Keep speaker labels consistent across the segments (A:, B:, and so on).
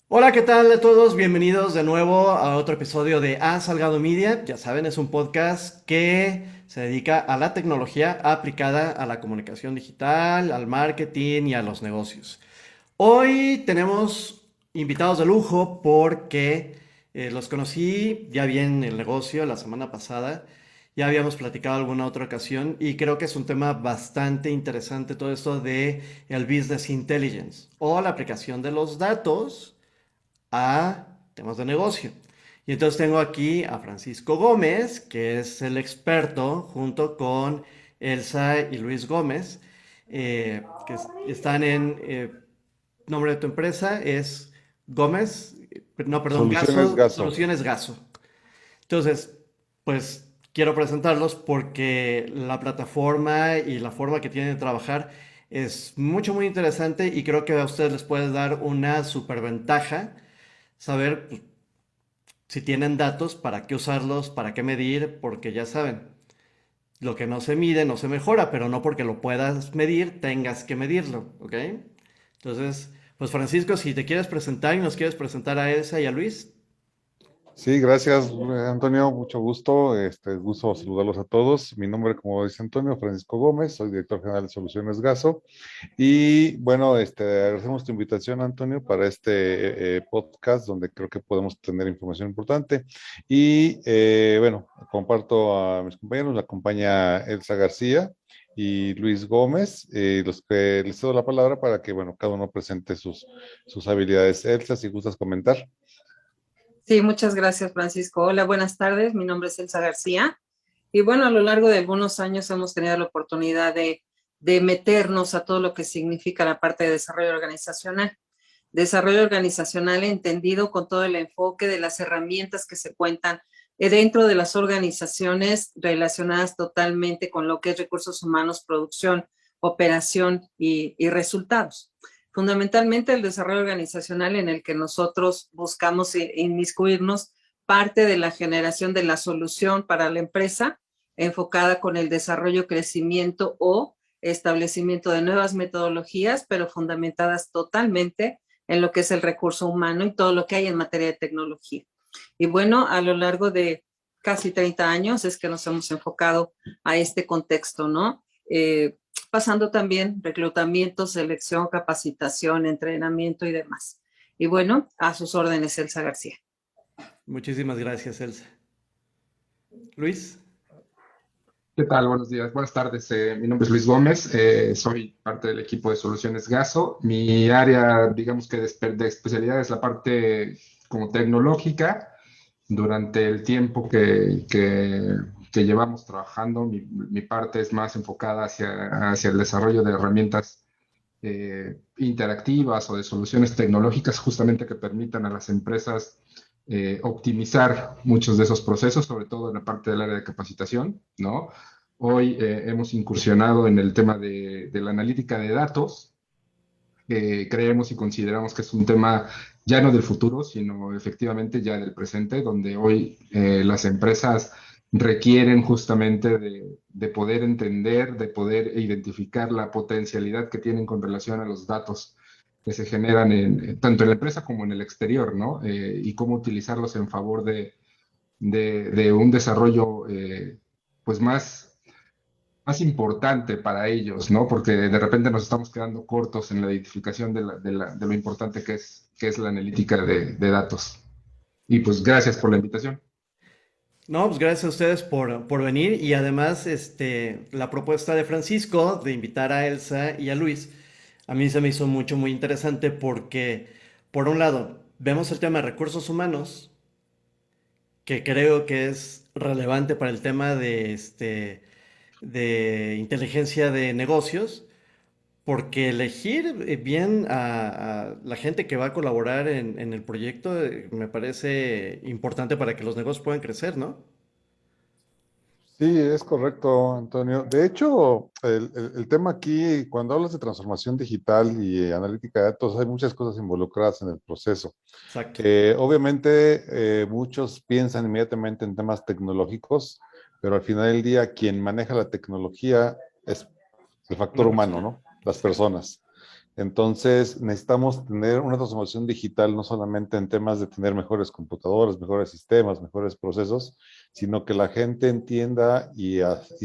A: Hola, ¿qué tal a todos? Bienvenidos de nuevo a otro episodio de A Salgado Media. Ya saben, es un podcast que se dedica a la tecnología aplicada a la comunicación digital, al marketing y a los negocios. Hoy tenemos invitados de lujo porque los conocí ya bien en el negocio la semana pasada. Ya habíamos platicado alguna otra ocasión y creo que es un tema bastante interesante todo esto de el business intelligence o la aplicación de los datos a temas de negocio. Y entonces tengo aquí a Francisco Gómez, que es el experto, junto con Elsa y Luis Gómez, están en, nombre de tu empresa es Gómez, no, perdón,
B: Soluciones
A: Gaso,
B: Gaso.
A: Soluciones Gaso. Entonces, pues quiero presentarlos porque la plataforma y la forma que tienen de trabajar es mucho, muy interesante y creo que a ustedes les puede dar una superventaja saber pues, si tienen datos, para qué usarlos, para qué medir, porque ya saben, lo que no se mide no se mejora, pero no porque lo puedas medir, tengas que medirlo, ¿ok? Entonces, pues Francisco, si te quieres presentar y nos quieres presentar a Elsa y a Luis.
B: Sí, gracias, Antonio. Mucho gusto. Gusto saludarlos a todos. Mi nombre, como dice Antonio, Francisco Gómez. Soy director general de Soluciones Gaso. Y bueno, agradecemos tu invitación, Antonio, para este podcast donde creo que podemos tener información importante. Y bueno, comparto a mis compañeros. Me acompaña Elsa García y Luis Gómez, los que les cedo la palabra para que, bueno, cada uno presente sus habilidades. Elsa, si gustas comentar.
C: Sí, muchas gracias, Francisco. Hola, buenas tardes. Mi nombre es Elsa García. Y bueno, a lo largo de algunos años hemos tenido la oportunidad de meternos a todo lo que significa la parte de desarrollo organizacional. Desarrollo organizacional entendido con todo el enfoque de las herramientas que se cuentan dentro de las organizaciones relacionadas totalmente con lo que es recursos humanos, producción, operación y resultados. Fundamentalmente el desarrollo organizacional en el que nosotros buscamos inmiscuirnos parte de la generación de la solución para la empresa enfocada con el desarrollo, crecimiento o establecimiento de nuevas metodologías, pero fundamentadas totalmente en lo que es el recurso humano y todo lo que hay en materia de tecnología. Y bueno, a lo largo de casi 30 años es que nos hemos enfocado a este contexto, ¿no? Pasando también reclutamiento, selección, capacitación, entrenamiento y demás. Y bueno, a sus órdenes, Elsa García.
A: Muchísimas gracias, Elsa. Luis.
D: ¿Qué tal? Buenos días, buenas tardes. Mi nombre es Luis Gómez, soy parte del equipo de Soluciones Gaso. Mi área, digamos que de especialidad es la parte como tecnológica. Durante el tiempo que llevamos trabajando, mi parte es más enfocada hacia el desarrollo de herramientas interactivas o de soluciones tecnológicas justamente que permitan a las empresas optimizar muchos de esos procesos, sobre todo en la parte del área de capacitación, ¿no? Hoy hemos incursionado en el tema de la analítica de datos. Creemos y consideramos que es un tema ya no del futuro, sino efectivamente ya del presente, donde hoy las empresas requieren justamente de poder entender, de poder identificar la potencialidad que tienen con relación a los datos que se generan tanto en la empresa como en el exterior, ¿no? Y cómo utilizarlos en favor de un desarrollo pues más importante para ellos, ¿no? Porque de repente nos estamos quedando cortos en la identificación de lo importante que es la analítica de datos. Y pues gracias por la invitación.
A: No, pues gracias a ustedes por venir y además la propuesta de Francisco de invitar a Elsa y a Luis, a mí se me hizo mucho, muy interesante porque, por un lado, vemos el tema de recursos humanos, que creo que es relevante para el tema de inteligencia de negocios, porque elegir bien a la gente que va a colaborar en el proyecto me parece importante para que los negocios puedan crecer, ¿no?
B: Sí, es correcto, Antonio. De hecho, el tema aquí, cuando hablas de transformación digital y analítica de datos, hay muchas cosas involucradas en el proceso.
A: Exacto.
B: Obviamente, muchos piensan inmediatamente en temas tecnológicos, pero al final del día, quien maneja la tecnología es el factor
A: Una
B: humano,
A: persona.
B: ¿no? Las
A: Exacto.
B: personas. Entonces, necesitamos tener una transformación digital no solamente en temas de tener mejores computadoras, mejores sistemas, mejores procesos, sino que la gente entienda y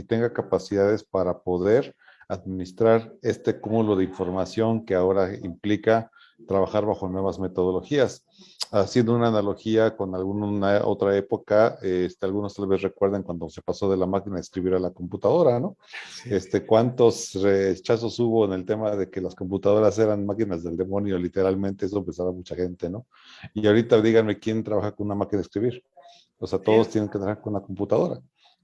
B: tenga capacidades para poder administrar este cúmulo de información que ahora implica trabajar bajo nuevas metodologías. Haciendo una analogía con alguna otra época, algunos tal vez recuerden cuando se pasó de la máquina de escribir a la computadora, ¿no?
A: Sí.
B: Cuántos rechazos hubo en el tema de que las computadoras eran máquinas del demonio, literalmente, eso pensaba mucha gente, ¿no? Y ahorita díganme quién trabaja con una máquina de escribir. O sea, todos
A: Sí.
B: tienen que trabajar con una computadora.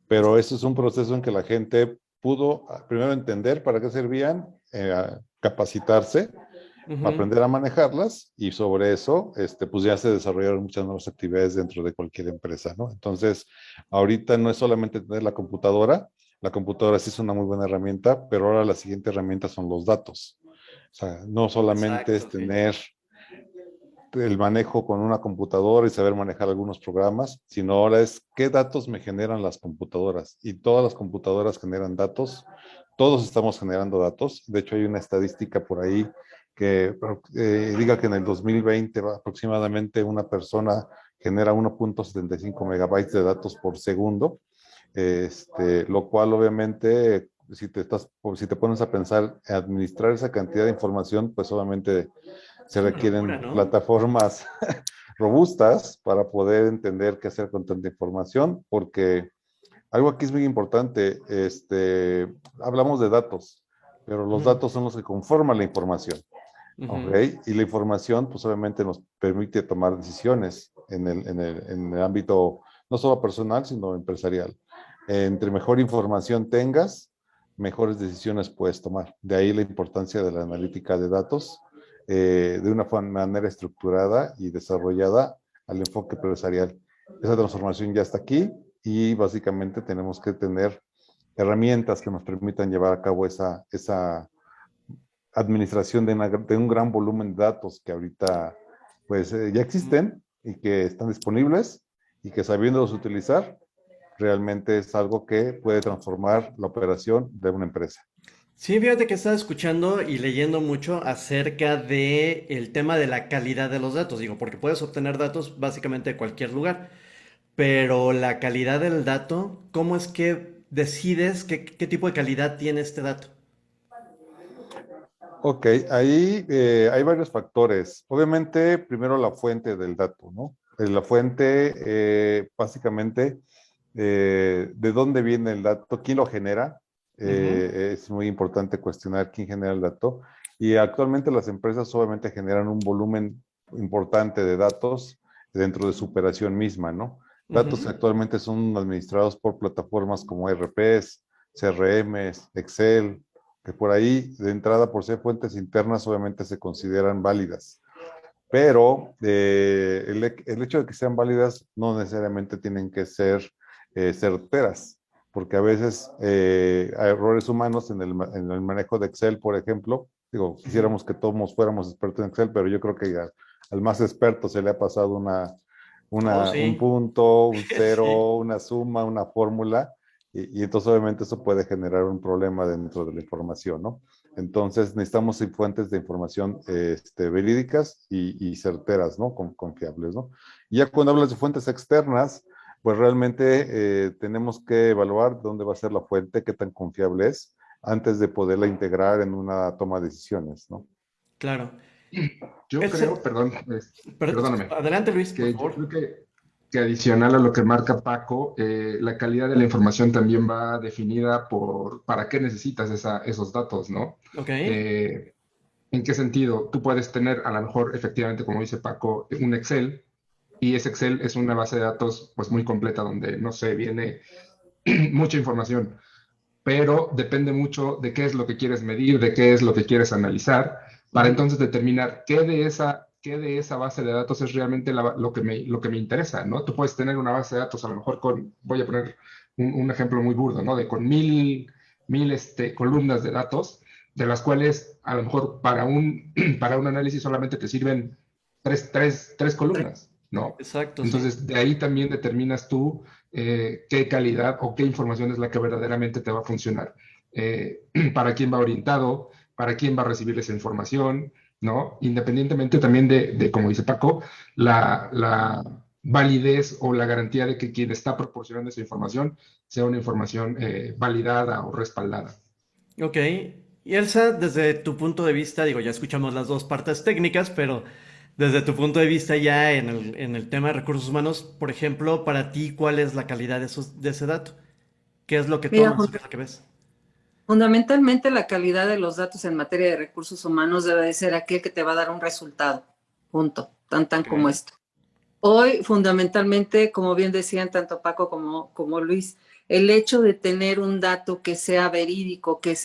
B: Pero eso es un proceso en que la gente pudo primero entender para qué servían, capacitarse,
A: Ujú.
B: aprender a manejarlas y sobre eso, pues ya se desarrollaron muchas nuevas actividades dentro de cualquier empresa, ¿no? Entonces, ahorita no es solamente tener la computadora sí es una muy buena herramienta, pero ahora la siguiente herramienta son los datos. O sea, no solamente es
A: Exacto, sí.
B: tener el manejo con una computadora y saber manejar algunos programas, sino ahora es qué datos me generan las computadoras. Y todas las computadoras generan datos, todos estamos generando datos. De hecho, hay una estadística por ahí que diga que en el 2020 aproximadamente una persona genera 1.75 megabytes de datos por segundo, lo cual obviamente si te pones a pensar en administrar esa cantidad de información, pues obviamente se
A: Es una locura,
B: requieren
A: ¿no?
B: plataformas robustas para poder entender qué hacer con tanta información, porque algo aquí es muy importante, hablamos de datos, pero los
A: Ujú.
B: datos son los que conforman la información, ¿ok?
A: Ujú.
B: Y la información, pues obviamente nos permite tomar decisiones en el ámbito no solo personal, sino empresarial. Entre mejor información tengas, mejores decisiones puedes tomar. De ahí la importancia de la analítica de datos, de una manera estructurada y desarrollada al enfoque empresarial. Esa transformación ya está aquí y básicamente tenemos que tener herramientas que nos permitan llevar a cabo esa administración de un gran volumen de datos que ahorita pues ya existen y que están disponibles y que sabiéndolos utilizar realmente es algo que puede transformar la operación de una empresa.
A: Sí, fíjate que estaba escuchando y leyendo mucho acerca de el tema de la calidad de los datos. Digo, porque puedes obtener datos básicamente de cualquier lugar, pero la calidad del dato, ¿cómo es que decides qué tipo de calidad tiene este dato?
B: Ok, ahí hay varios factores. Obviamente, primero la fuente del dato, ¿no? La fuente, básicamente, de dónde viene el dato, quién lo genera.
A: Ujú.
B: Es muy importante cuestionar quién genera el dato. Y actualmente las empresas obviamente generan un volumen importante de datos dentro de su operación misma, ¿no? Datos que
A: Ujú.
B: actualmente son administrados por plataformas como ERPs, CRMs, Excel, que por ahí de entrada por ser fuentes internas obviamente se consideran válidas, pero el hecho de que sean válidas no necesariamente tienen que ser certeras, porque a veces hay errores humanos en el manejo de Excel, por ejemplo. Digo,
A: Ujú.
B: quisiéramos que todos fuéramos expertos en Excel, pero yo creo que al más experto se le ha pasado
A: Oh,
B: un
A: sí.
B: punto, un
A: Sí.
B: cero, una suma, una fórmula, y entonces obviamente eso puede generar un problema dentro de la información, ¿no? Entonces necesitamos fuentes de información verídicas y certeras, ¿no? Confiables, ¿no? Y ya cuando hablas de fuentes externas, pues realmente tenemos que evaluar dónde va a ser la fuente, qué tan confiable es, antes de poderla integrar en una toma de decisiones, ¿no?
A: Claro.
D: Yo creo,
A: Ese-
D: perdón, perdóname,
A: Adelante, Luis, por
D: que yo
A: favor.
D: creo que adicional a lo que marca Paco, la calidad de la información también va definida por para qué necesitas esos datos, ¿no?
A: Ok.
D: Eh, ¿En qué sentido? Tú puedes tener, a lo mejor, efectivamente, como dice Paco, un Excel, y ese Excel es una base de datos pues muy completa donde, no sé, viene mucha información, pero depende mucho de qué es lo que quieres medir, de qué es lo que quieres analizar, para
A: Ujú.
D: entonces determinar qué de esa base de datos es realmente lo que me interesa, ¿no? Tú puedes tener una base de datos, a lo mejor voy a poner un ejemplo muy burdo, ¿no? De con mil columnas de datos, de las cuales a lo mejor para un análisis solamente te sirven tres columnas, ¿no?
A: Exacto, sí.
D: Entonces, de ahí también determinas tú qué calidad o qué información es la que verdaderamente te va a funcionar, para quién va orientado, para quién va a recibir esa información, ¿no? Independientemente también como dice Paco, la validez o la garantía de que quien está proporcionando esa información sea una información validada o respaldada.
A: Ok. Y Elsa, desde tu punto de vista, digo, ya escuchamos las dos partes técnicas, pero desde tu punto de vista ya en el tema de recursos humanos, por ejemplo, para ti, ¿cuál es la calidad de ese dato? ¿Qué es lo que
C: Mira,
A: tomas? ¿Qué es lo que ves?
C: fundamentalmente la calidad de los datos en materia de recursos humanos debe de ser aquel que te va a dar un resultado, punto, tan
A: Ok.
C: como esto. Hoy, fundamentalmente, como bien decían tanto Paco como Luis, el hecho de tener un dato que sea verídico, que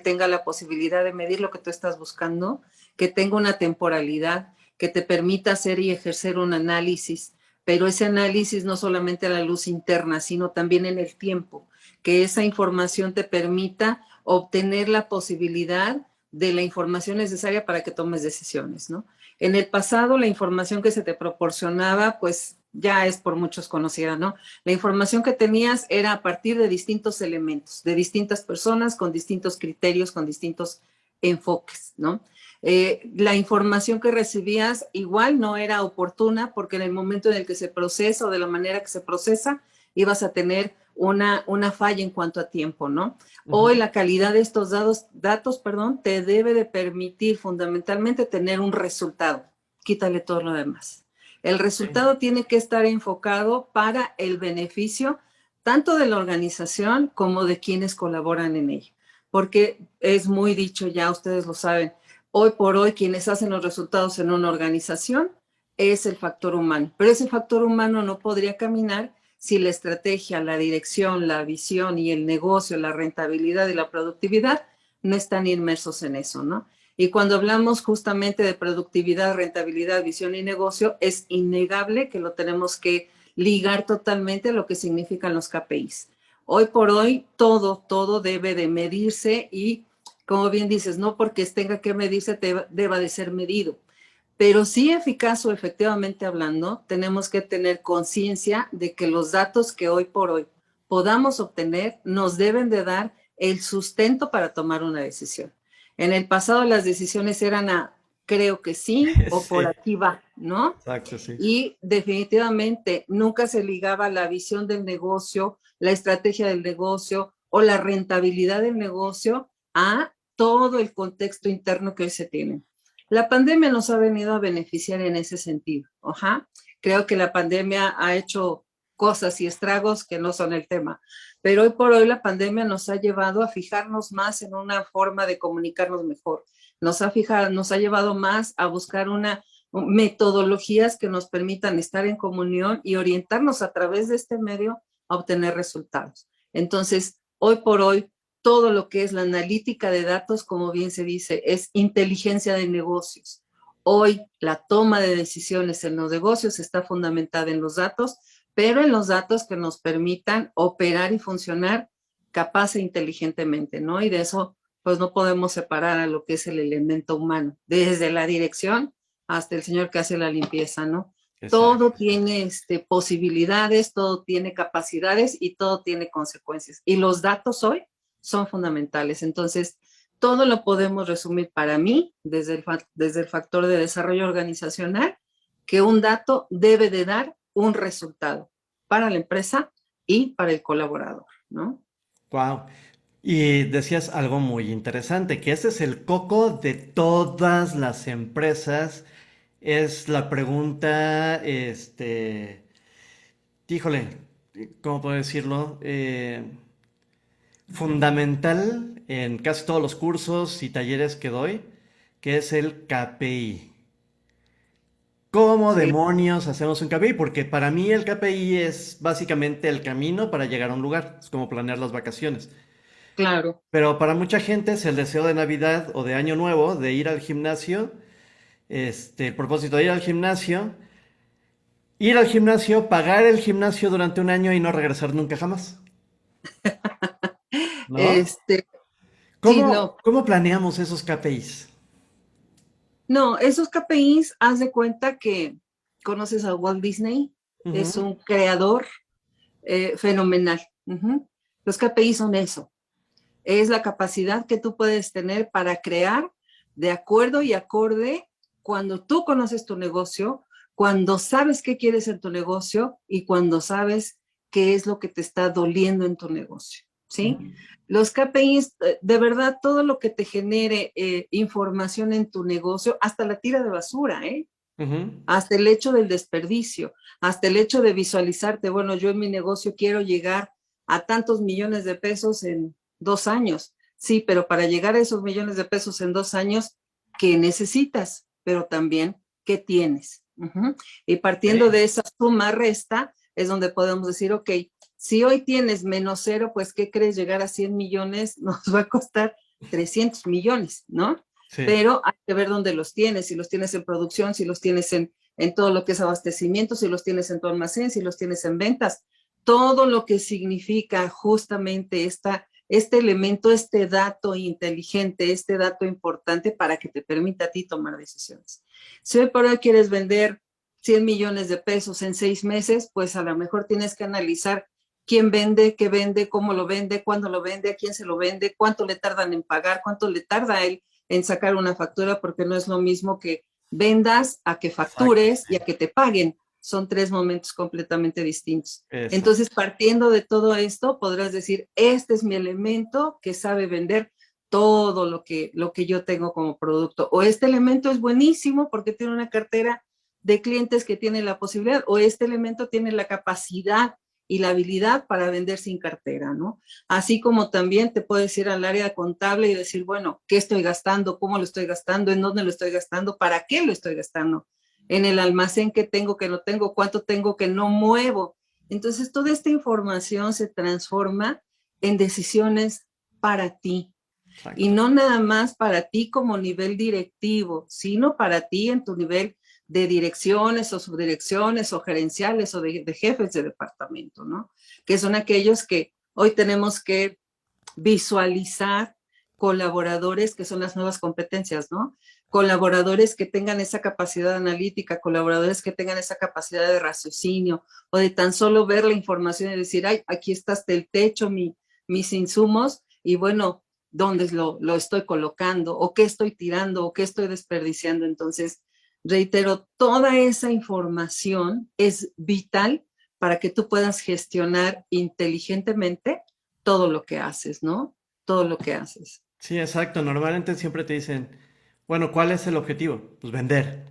C: tenga la posibilidad de medir lo que tú estás buscando, que tenga una temporalidad, que te permita hacer y ejercer un análisis, pero ese análisis no solamente a la luz interna, sino también en el tiempo, que esa información te permita obtener la posibilidad de la información necesaria para que tomes decisiones, ¿no? En el pasado, la información que se te proporcionaba, pues ya es por muchos conocida, ¿no? La información que tenías era a partir de distintos elementos, de distintas personas, con distintos criterios, con distintos enfoques, ¿no? La información que recibías igual no era oportuna porque en el momento en el que se procesa o de la manera que se procesa, ibas a tener una falla en cuanto a tiempo, ¿no? Hoy
A: Ujú.
C: la calidad de estos datos, te debe de permitir fundamentalmente tener un resultado. Quítale todo lo demás. El
A: Ok.
C: resultado tiene que estar enfocado para el beneficio tanto de la organización como de quienes colaboran en ella. Porque es muy dicho, ya ustedes lo saben, hoy por hoy quienes hacen los resultados en una organización es el factor humano. Pero ese factor humano no podría caminar si la estrategia, la dirección, la visión y el negocio, la rentabilidad y la productividad no están inmersos en eso, ¿no? Y cuando hablamos justamente de productividad, rentabilidad, visión y negocio, es innegable que lo tenemos que ligar totalmente a lo que significan los KPIs. Hoy por hoy, todo debe de medirse y, como bien dices, no porque tenga que medirse deba de ser medido. Pero sí, eficaz o efectivamente hablando, tenemos que tener conciencia de que los datos que hoy por hoy podamos obtener nos deben de dar el sustento para tomar una decisión. En el pasado las decisiones eran creo que sí o por
A: Sí,
C: aquí va, ¿no?
A: exacto, sí.
C: Y definitivamente nunca se ligaba la visión del negocio, la estrategia del negocio o la rentabilidad del negocio a todo el contexto interno que hoy se tiene. La pandemia nos ha venido a beneficiar en ese sentido. Ajá. Creo que la pandemia ha hecho cosas y estragos que no son el tema, pero hoy por hoy la pandemia nos ha llevado a fijarnos más en una forma de comunicarnos mejor. Nos ha llevado más a buscar metodologías que nos permitan estar en comunión y orientarnos a través de este medio a obtener resultados. Entonces, hoy por hoy, todo lo que es la analítica de datos, como bien se dice, es inteligencia de negocios. Hoy la toma de decisiones en los negocios está fundamentada en los datos, pero en los datos que nos permitan operar y funcionar capaz e inteligentemente, ¿no? Y de eso, pues no podemos separar a lo que es el elemento humano, desde la dirección hasta el señor que hace la limpieza, ¿no? Todo
A: Exacto.
C: tiene posibilidades, todo tiene capacidades y todo tiene consecuencias. Y los datos hoy son fundamentales. Entonces, todo lo podemos resumir para mí desde el factor de desarrollo organizacional, que un dato debe de dar un resultado para la empresa y para el colaborador, ¿no?
A: Wow. Y decías algo muy interesante, que ese es el coco de todas las empresas. Es la pregunta, híjole, ¿cómo puedo decirlo? Fundamental en casi todos los cursos y talleres que doy, que es el KPI. ¿Cómo
C: Sí,
A: demonios hacemos un KPI? Porque para mí el KPI es básicamente el camino para llegar a un lugar. Es como planear las vacaciones.
C: claro.
A: Pero para mucha gente es el deseo de Navidad o de Año Nuevo de ir al gimnasio, el propósito de ir al gimnasio, pagar el gimnasio durante un año y no regresar nunca jamás, ¿no?
C: Este, sí,
A: ¿Cómo,
C: no.
A: cómo planeamos esos KPIs?
C: No, esos KPIs, haz de cuenta que conoces a Walt Disney, es
A: Ujú.
C: un creador fenomenal. Uh -huh. Los KPIs son eso. es la capacidad que tú puedes tener para crear de acuerdo y acorde cuando tú conoces tu negocio, cuando sabes qué quieres en tu negocio y cuando sabes qué es lo que te está doliendo en tu negocio, ¿sí? Los KPIs, de verdad, todo lo que te genere información en tu negocio, hasta la tira de basura, hasta el hecho del desperdicio, hasta el hecho de visualizarte, bueno, yo en mi negocio quiero llegar a tantos millones de pesos en 2 años. Sí, pero para llegar a esos millones de pesos en 2 años, ¿qué necesitas? Pero también, ¿qué tienes? Y partiendo de esa suma resta, es donde podemos decir, ok, si hoy tienes -0, pues, ¿qué crees? Llegar a 100 millones nos va a costar 300 millones, ¿no?
A: Sí.
C: Pero hay que ver dónde los tienes, si los tienes en producción, si los tienes en todo lo que es abastecimiento, si los tienes en tu almacén, si los tienes en ventas. Todo lo que significa justamente este elemento, este dato inteligente, este dato importante para que te permita a ti tomar decisiones. Si hoy por hoy quieres vender 100 millones de pesos en 6 meses, pues a lo mejor tienes que analizar quién vende, qué vende, cómo lo vende, cuándo lo vende, a quién se lo vende, cuánto le tardan en pagar, cuánto le tarda a él en sacar una factura, porque no es lo mismo que vendas a que factures y a que te paguen. Son 3 momentos completamente distintos.
A: Exacto.
C: Entonces, partiendo de todo esto, podrás decir, este es mi elemento que sabe vender todo lo que yo tengo como producto. O este elemento es buenísimo porque tiene una cartera de clientes que tiene la posibilidad, o este elemento tiene la capacidad y la habilidad para vender sin cartera, ¿no? Así como también te puedes ir al área contable y decir, bueno, ¿qué estoy gastando? ¿Cómo lo estoy gastando? ¿En dónde lo estoy gastando? ¿Para qué lo estoy gastando? En el almacén que tengo, que no tengo, cuánto tengo que no muevo. Entonces, toda esta información se transforma en decisiones para ti. Exacto. Y no nada más para ti como nivel directivo, sino para ti en tu nivel de direcciones o subdirecciones o gerenciales o de jefes de departamento, ¿no? Que son aquellos que hoy tenemos que visualizar colaboradores, que son las nuevas competencias, ¿no? Colaboradores que tengan esa capacidad analítica, colaboradores que tengan esa capacidad de raciocinio o de tan solo ver la información y decir, ay, aquí está hasta el techo, mis insumos, y bueno, ¿dónde lo estoy colocando? ¿O qué estoy tirando? ¿O qué estoy desperdiciando? Entonces, reitero, toda esa información es vital para que tú puedas gestionar inteligentemente todo lo que haces, ¿no? Todo lo que haces.
A: Sí, exacto. Normalmente siempre te dicen, bueno, ¿cuál es el objetivo? Pues vender.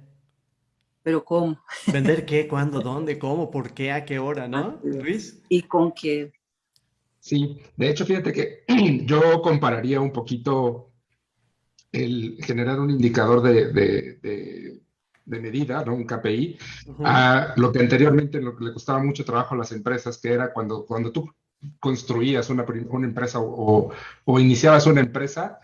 C: ¿Pero cómo?
A: ¿Vender qué? ¿Cuándo? ¿Dónde? ¿Cómo? ¿Por qué? ¿A qué hora? ¿No, Luis?
C: ¿Y con qué?
D: Sí, de hecho, fíjate que yo compararía un poquito el generar un indicador de medida, ¿no? Un KPI, a lo que anteriormente lo que le costaba mucho trabajo a las empresas, que era cuando tú construías una empresa o iniciabas una empresa,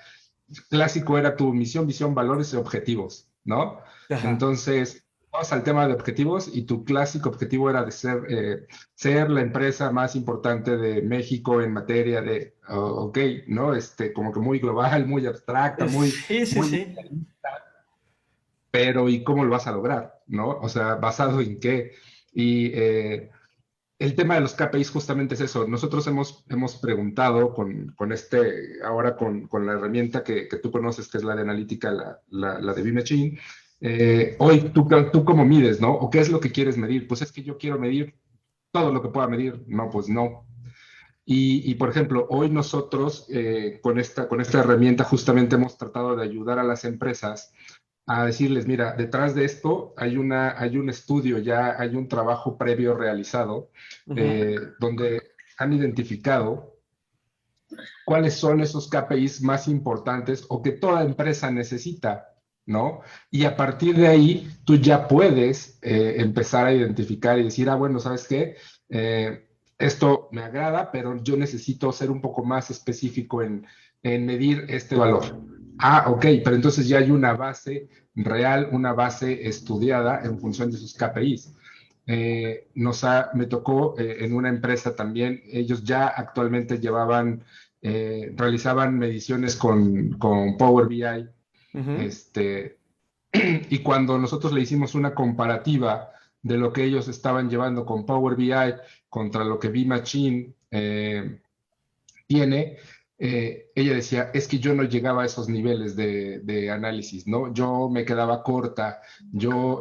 D: clásico era tu misión, visión, valores y objetivos, ¿no?
A: Ajá.
D: Entonces, vamos al tema de objetivos y tu clásico objetivo era de ser la empresa más importante de México en materia de, ok, ¿no? Como que muy global, muy abstracta,
A: Sí.
D: pero ¿y cómo lo vas a lograr? ¿No? O sea, ¿basado en qué? Y el tema de los KPIs justamente es eso. Nosotros hemos preguntado ahora con la herramienta que tú conoces, que es la de analítica, la de B-Machine. Hoy, ¿tú cómo mides, no? ¿O qué es lo que quieres medir? Pues es que yo quiero medir todo lo que pueda medir. No, pues no. Y por ejemplo, hoy nosotros con esta herramienta justamente hemos tratado de ayudar a las empresas a decirles, mira, detrás de esto hay un estudio, ya hay un trabajo previo realizado, donde han identificado cuáles son esos KPIs más importantes o que toda empresa necesita, ¿no? Y a partir de ahí, tú ya puedes empezar a identificar y decir, bueno, ¿sabes qué? Esto me agrada, pero yo necesito ser un poco más específico en medir este valor. Ok, pero entonces ya hay una base real, una base estudiada en función de sus KPIs. Me tocó en una empresa también, ellos ya actualmente realizaban mediciones con Power BI, y cuando nosotros le hicimos una comparativa de lo que ellos estaban llevando con Power BI contra lo que B-Machine tiene, ella decía, es que yo no llegaba a esos niveles de análisis, ¿no? Yo me quedaba corta, yo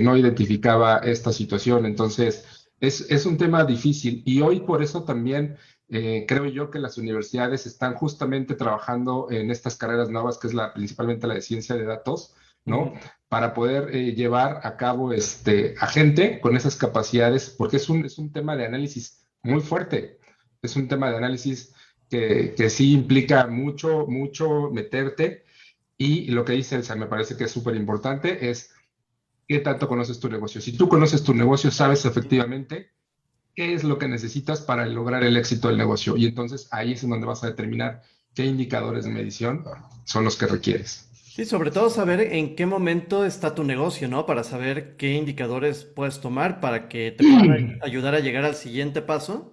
D: no identificaba esta situación, entonces es un tema difícil y hoy por eso también creo yo que las universidades están justamente trabajando en estas carreras nuevas, que es principalmente la de ciencia de datos, ¿no?
A: Ujú.
D: Para poder llevar a cabo a gente con esas capacidades, porque es un tema de análisis muy fuerte, es un tema de análisis que sí implica mucho, mucho meterte. Y lo que dice Elsa, me parece que es súper importante, es qué tanto conoces tu negocio. Si tú conoces tu negocio, sabes efectivamente qué es lo que necesitas para lograr el éxito del negocio. Y entonces ahí es en donde vas a determinar qué indicadores de medición son los que requieres.
A: Sí, sobre todo saber en qué momento está tu negocio, ¿no? Para saber qué indicadores puedes tomar para que te puedan ayudar a llegar al siguiente paso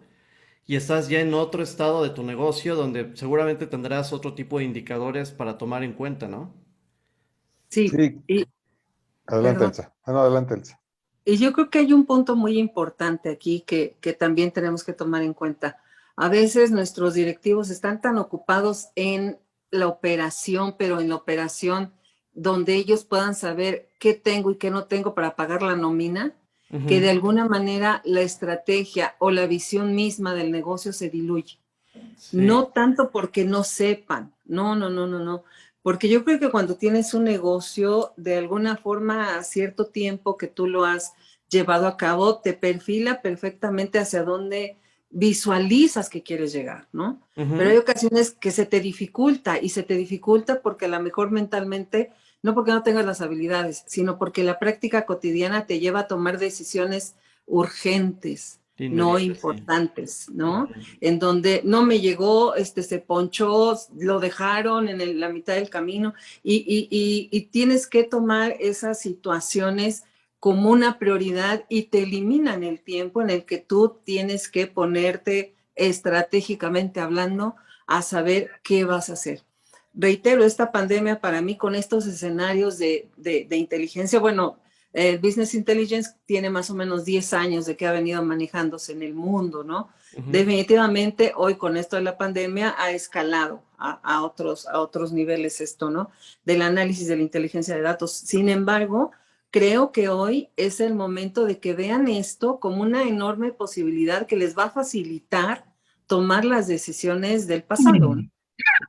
A: y estás ya en otro estado de tu negocio donde seguramente tendrás otro tipo de indicadores para tomar en cuenta, ¿no?
C: Sí,
B: Sí,
C: y
B: adelante,
C: perdón.
B: Elsa. Ah, no, adelante, Elsa.
C: Y yo creo que hay un punto muy importante aquí que también tenemos que tomar en cuenta. A veces nuestros directivos están tan ocupados en la operación, pero en la operación donde ellos puedan saber qué tengo y qué no tengo para pagar la nómina, que de
A: Ujú.
C: alguna manera la estrategia o la visión misma del negocio se diluye.
A: Sí.
C: No tanto porque no sepan, no, no, no, no, no. Porque yo creo que cuando tienes un negocio, de alguna forma, a cierto tiempo que tú lo has llevado a cabo, te perfila perfectamente hacia dónde visualizas que quieres llegar, ¿no? Pero hay
A: Ujú.
C: ocasiones que se te dificulta y se te dificulta porque a lo mejor mentalmente, no porque no tengas las habilidades, sino porque la práctica cotidiana te lleva a tomar decisiones urgentes, no
A: Inmediato, sí.
C: importantes, ¿no?
A: Ujú.
C: En donde no me llegó, se ponchó, lo dejaron en la mitad del camino y tienes que tomar esas situaciones como una prioridad y te eliminan el tiempo en el que tú tienes que ponerte estratégicamente hablando a saber qué vas a hacer. Reitero, esta pandemia para mí con estos escenarios de inteligencia, bueno, el Business Intelligence tiene más o menos 10 años de que ha venido manejándose en el mundo, ¿no?
A: Ujú.
C: Definitivamente hoy con esto de la pandemia ha escalado a otros niveles esto, ¿no? Del análisis de la inteligencia de datos. Sin embargo, creo que hoy es el momento de que vean esto como una enorme posibilidad que les va a facilitar tomar las decisiones del pasado, ¿no?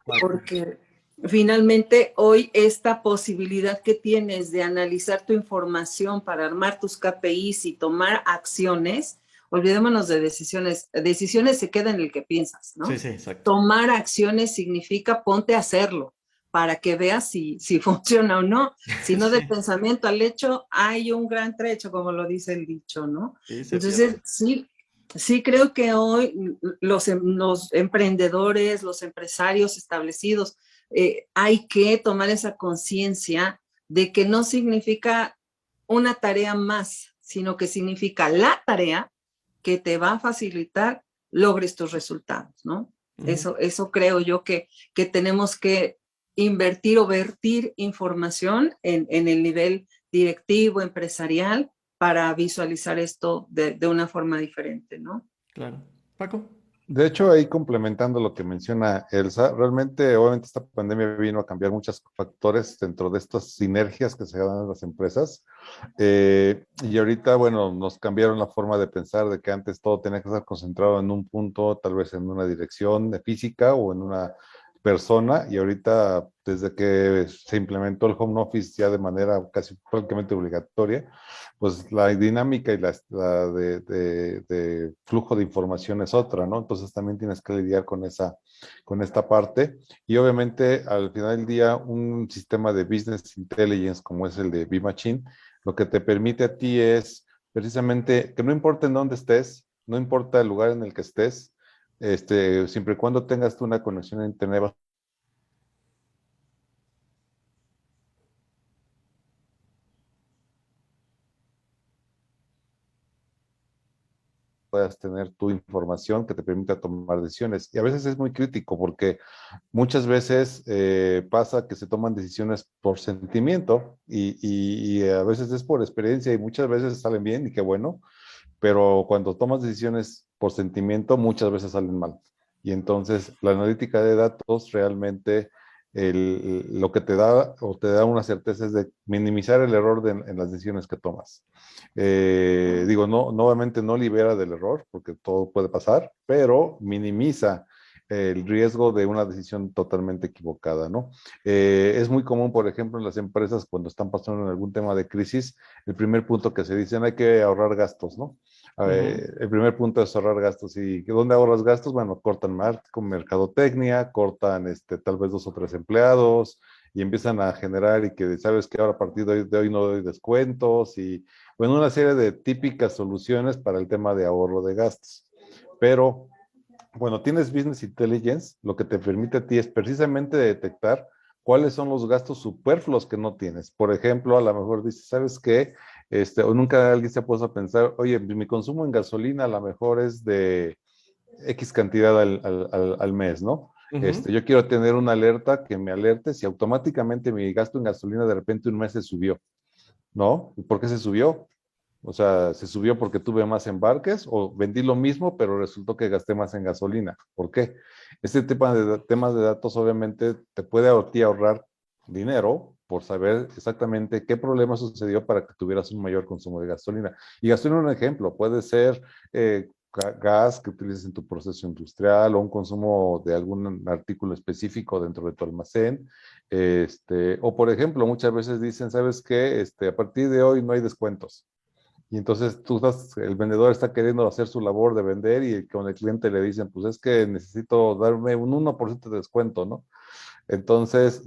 A: Claro.
C: Porque finalmente hoy esta posibilidad que tienes de analizar tu información para armar tus KPIs y tomar acciones, olvidémonos de decisiones, decisiones se queda en el que piensas,
A: Sí,
C: ¿no?
A: sí, exacto.
C: Tomar acciones significa ponte a hacerlo para que veas si funciona o no. Si no, del
A: Sí,
C: pensamiento al hecho hay un gran trecho, como lo dice el dicho, ¿no?
A: sí, se
C: Entonces,
A: pierde.
C: sí, sí creo que hoy los emprendedores, los empresarios establecidos, hay que tomar esa conciencia de que no significa una tarea más, sino que significa la tarea que te va a facilitar logres tus resultados, ¿no?
A: Ujú.
C: Eso creo yo que tenemos que invertir o vertir información en el nivel directivo, empresarial, para visualizar esto de una forma diferente, ¿no?
A: Claro. Paco.
B: De hecho, ahí complementando lo que menciona Elsa, realmente, obviamente, esta pandemia vino a cambiar muchos factores dentro de estas sinergias que se dan en las empresas. Y ahorita, bueno, nos cambiaron la forma de pensar de que antes todo tenía que estar concentrado en un punto, tal vez en una dirección de física o en una persona. Y ahorita, desde que se implementó el home office ya de manera casi prácticamente obligatoria, pues la dinámica y de flujo de información es otra, ¿no? Entonces también tienes que lidiar con esta parte. Y obviamente al final del día, un sistema de business intelligence como es el de B-Machine, lo que te permite a ti es precisamente que no importa en dónde estés, no importa el lugar en el que estés, siempre y cuando tengas tú una conexión a internet, puedas tener tu información que te permita tomar decisiones. Y a veces es muy crítico porque muchas veces pasa que se toman decisiones por sentimiento y a veces es por experiencia y muchas veces salen bien y qué bueno, pero cuando tomas decisiones por sentimiento muchas veces salen mal. Y entonces la analítica de datos realmente lo que te da o te da una certeza es de minimizar el error en las decisiones que tomas. Digo, no, obviamente no libera del error, porque todo puede pasar, pero minimiza el riesgo de una decisión totalmente equivocada, ¿no? Es muy común, por ejemplo, en las empresas cuando están pasando en algún tema de crisis, el primer punto que se dicen hay que ahorrar gastos, ¿no? El primer punto es ahorrar gastos. ¿Y dónde ahorras gastos? Bueno, cortan con mercadotecnia, cortan tal vez 2 o 3 empleados y empiezan a generar y que sabes que ahora a partir de hoy no doy descuentos y bueno, una serie de típicas soluciones para el tema de ahorro de gastos. Pero bueno, tienes Business Intelligence, lo que te permite a ti es precisamente detectar cuáles son los gastos superfluos que no tienes. Por ejemplo, a lo mejor dices, ¿sabes qué? O nunca alguien se ha puesto a pensar, oye, mi consumo en gasolina a lo mejor es de X cantidad al mes, ¿no? Yo quiero tener una alerta que me alerte si automáticamente mi gasto en gasolina de repente un mes se subió, ¿no? ¿Y por qué se subió? O sea, ¿se subió porque tuve más embarques o vendí lo mismo, pero resultó que gasté más en gasolina? ¿Por qué? Este tipo de temas de datos obviamente te puede a ti ahorrar dinero por saber exactamente qué problema sucedió para que tuvieras un mayor consumo de gasolina. Y gasolina, un ejemplo, puede ser gas que utilices en tu proceso industrial o un consumo de algún artículo específico dentro de tu almacén. O por ejemplo, muchas veces dicen, ¿sabes qué? A partir de hoy no hay descuentos. Y entonces el vendedor está queriendo hacer su labor de vender y con el cliente le dicen, pues es que necesito darme un 1% de descuento, ¿no? Entonces,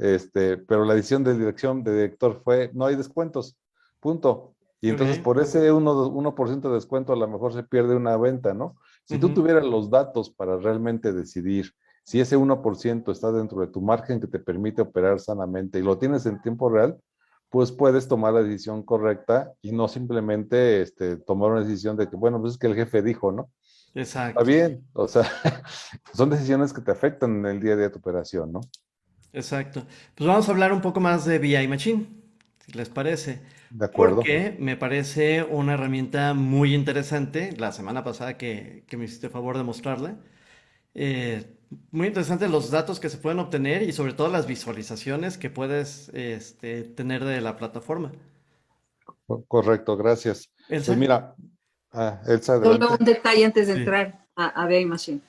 B: pero la decisión de director fue, no hay descuentos, punto. Y entonces
A: Ok.
B: por ese 1% de descuento a lo mejor se pierde una venta, ¿no? Si tú tuvieras los datos para realmente decidir si ese 1% está dentro de tu margen que te permite operar sanamente y lo tienes en tiempo real, pues puedes tomar la decisión correcta y no simplemente tomar una decisión de que, bueno, pues es que el jefe dijo, ¿no? Está
A: Exacto,
B: bien, o sea, son decisiones que te afectan en el día a día de tu operación, ¿no?
A: exacto. Pues vamos a hablar un poco más de BI Machine, si les parece.
B: De acuerdo.
A: Porque me parece una herramienta muy interesante. La semana pasada que me hiciste favor de mostrarla. Muy interesante los datos que se pueden obtener y sobre todo las visualizaciones que puedes tener de la plataforma.
B: Correcto, gracias. Pues
A: Elsa.
B: mira, Elsa,
C: Solo
B: adelante.
C: un detalle antes de
A: Sí.
C: entrar a BI Machine.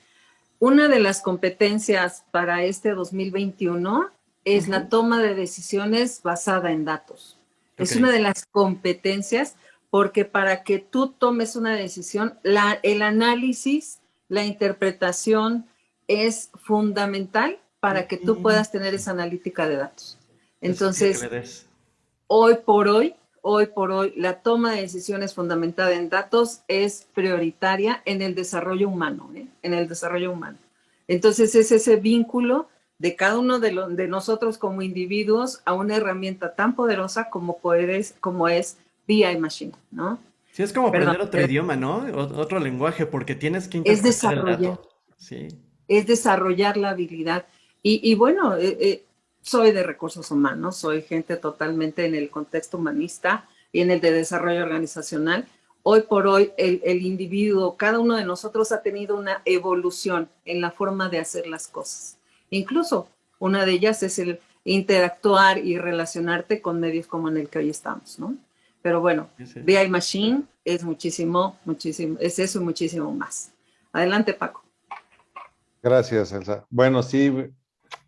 C: Una de las competencias para este 2021 es la
A: Ujú.
C: toma de decisiones basada en datos.
A: Ok.
C: Es una de las competencias porque para que tú tomes una decisión, el análisis, la interpretación es fundamental para que tú
A: Mm,
C: puedas tener esa analítica de datos.
A: eso quiero que
C: Entonces,
A: le des.
C: hoy por hoy, la toma de decisiones fundamentada en datos es prioritaria en el desarrollo humano, ¿eh? En el desarrollo humano. Entonces, es ese vínculo de cada uno de nosotros como individuos a una herramienta tan poderosa como es BI Machine, ¿no?
A: Sí, es como
C: Perdón,
A: aprender otro idioma, ¿no? Otro lenguaje, porque tienes que
C: es
A: interpretar el
C: desarrollar.
A: dato. Sí.
C: Es desarrollar la habilidad. Y bueno, soy de recursos humanos, soy gente totalmente en el contexto humanista y en el de desarrollo organizacional. Hoy por hoy, el individuo, cada uno de nosotros ha tenido una evolución en la forma de hacer las cosas. Incluso una de ellas es el interactuar y relacionarte con medios como en el que hoy estamos, ¿no? Pero bueno,
A: Sí, sí.
C: BI Machine es muchísimo, es eso y muchísimo más. Adelante, Paco.
B: Gracias, Elsa. Bueno, sí,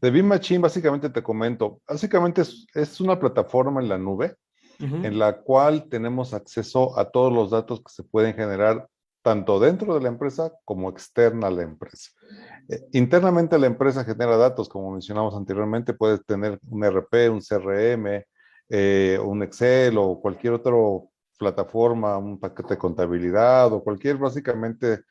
B: de Beam Machine básicamente te comento, básicamente es una plataforma en la nube en
A: Ujú.
B: la cual tenemos acceso a todos los datos que se pueden generar tanto dentro de la empresa como externa a la empresa. Internamente la empresa genera datos, como mencionamos anteriormente, puedes tener un RP, un CRM, un Excel o cualquier otra plataforma, un paquete de contabilidad o cualquier básicamente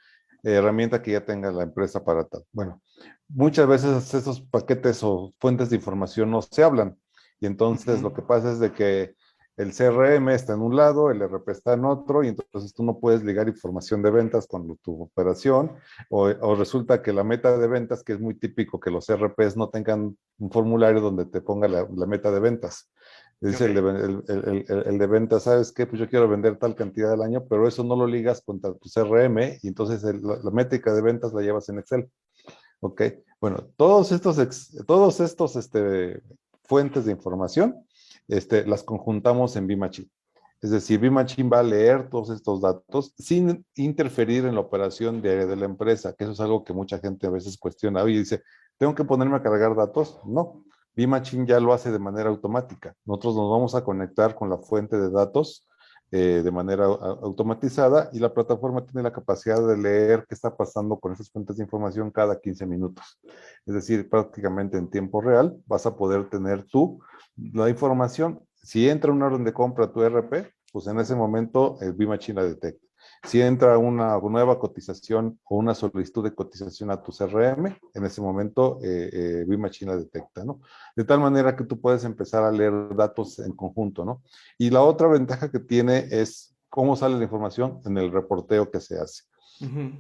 B: herramienta que ya tenga la empresa para tal. Bueno, muchas veces esos paquetes o fuentes de información no se hablan y entonces lo
A: Ujú.
B: que pasa es de que el CRM está en un lado, el RP está en otro, y entonces tú no puedes ligar información de ventas con tu operación, o resulta que la meta de ventas, que es muy típico que los RPs no tengan un formulario donde te ponga la meta de ventas. Dice
A: Ok.
B: el de ventas, ¿sabes qué? Pues yo quiero vender tal cantidad al año, pero eso no lo ligas con tu CRM, y entonces la métrica de ventas la llevas en Excel. ¿Ok? Bueno, todos estos fuentes de información, las conjuntamos en vMachine. Es decir, vMachine va a leer todos estos datos sin interferir en la operación diaria de la empresa, que eso es algo que mucha gente a veces cuestiona. Oye, dice, ¿tengo que ponerme a cargar datos? No, vMachine ya lo hace de manera automática. Nosotros nos vamos a conectar con la fuente de datos de manera automatizada y la plataforma tiene la capacidad de leer qué está pasando con esas fuentes de información cada 15 minutos. Es decir, prácticamente en tiempo real vas a poder tener tú la información. Si entra una orden de compra a tu ERP, pues en ese momento el vMachine la detecta. Si entra una nueva cotización o una solicitud de cotización a tu CRM, en ese momento vMachine la detecta, ¿no? De tal manera que tú puedes empezar a leer datos en conjunto, ¿no? Y la otra ventaja que tiene es cómo sale la información en el reporteo que se hace.
A: Ujú.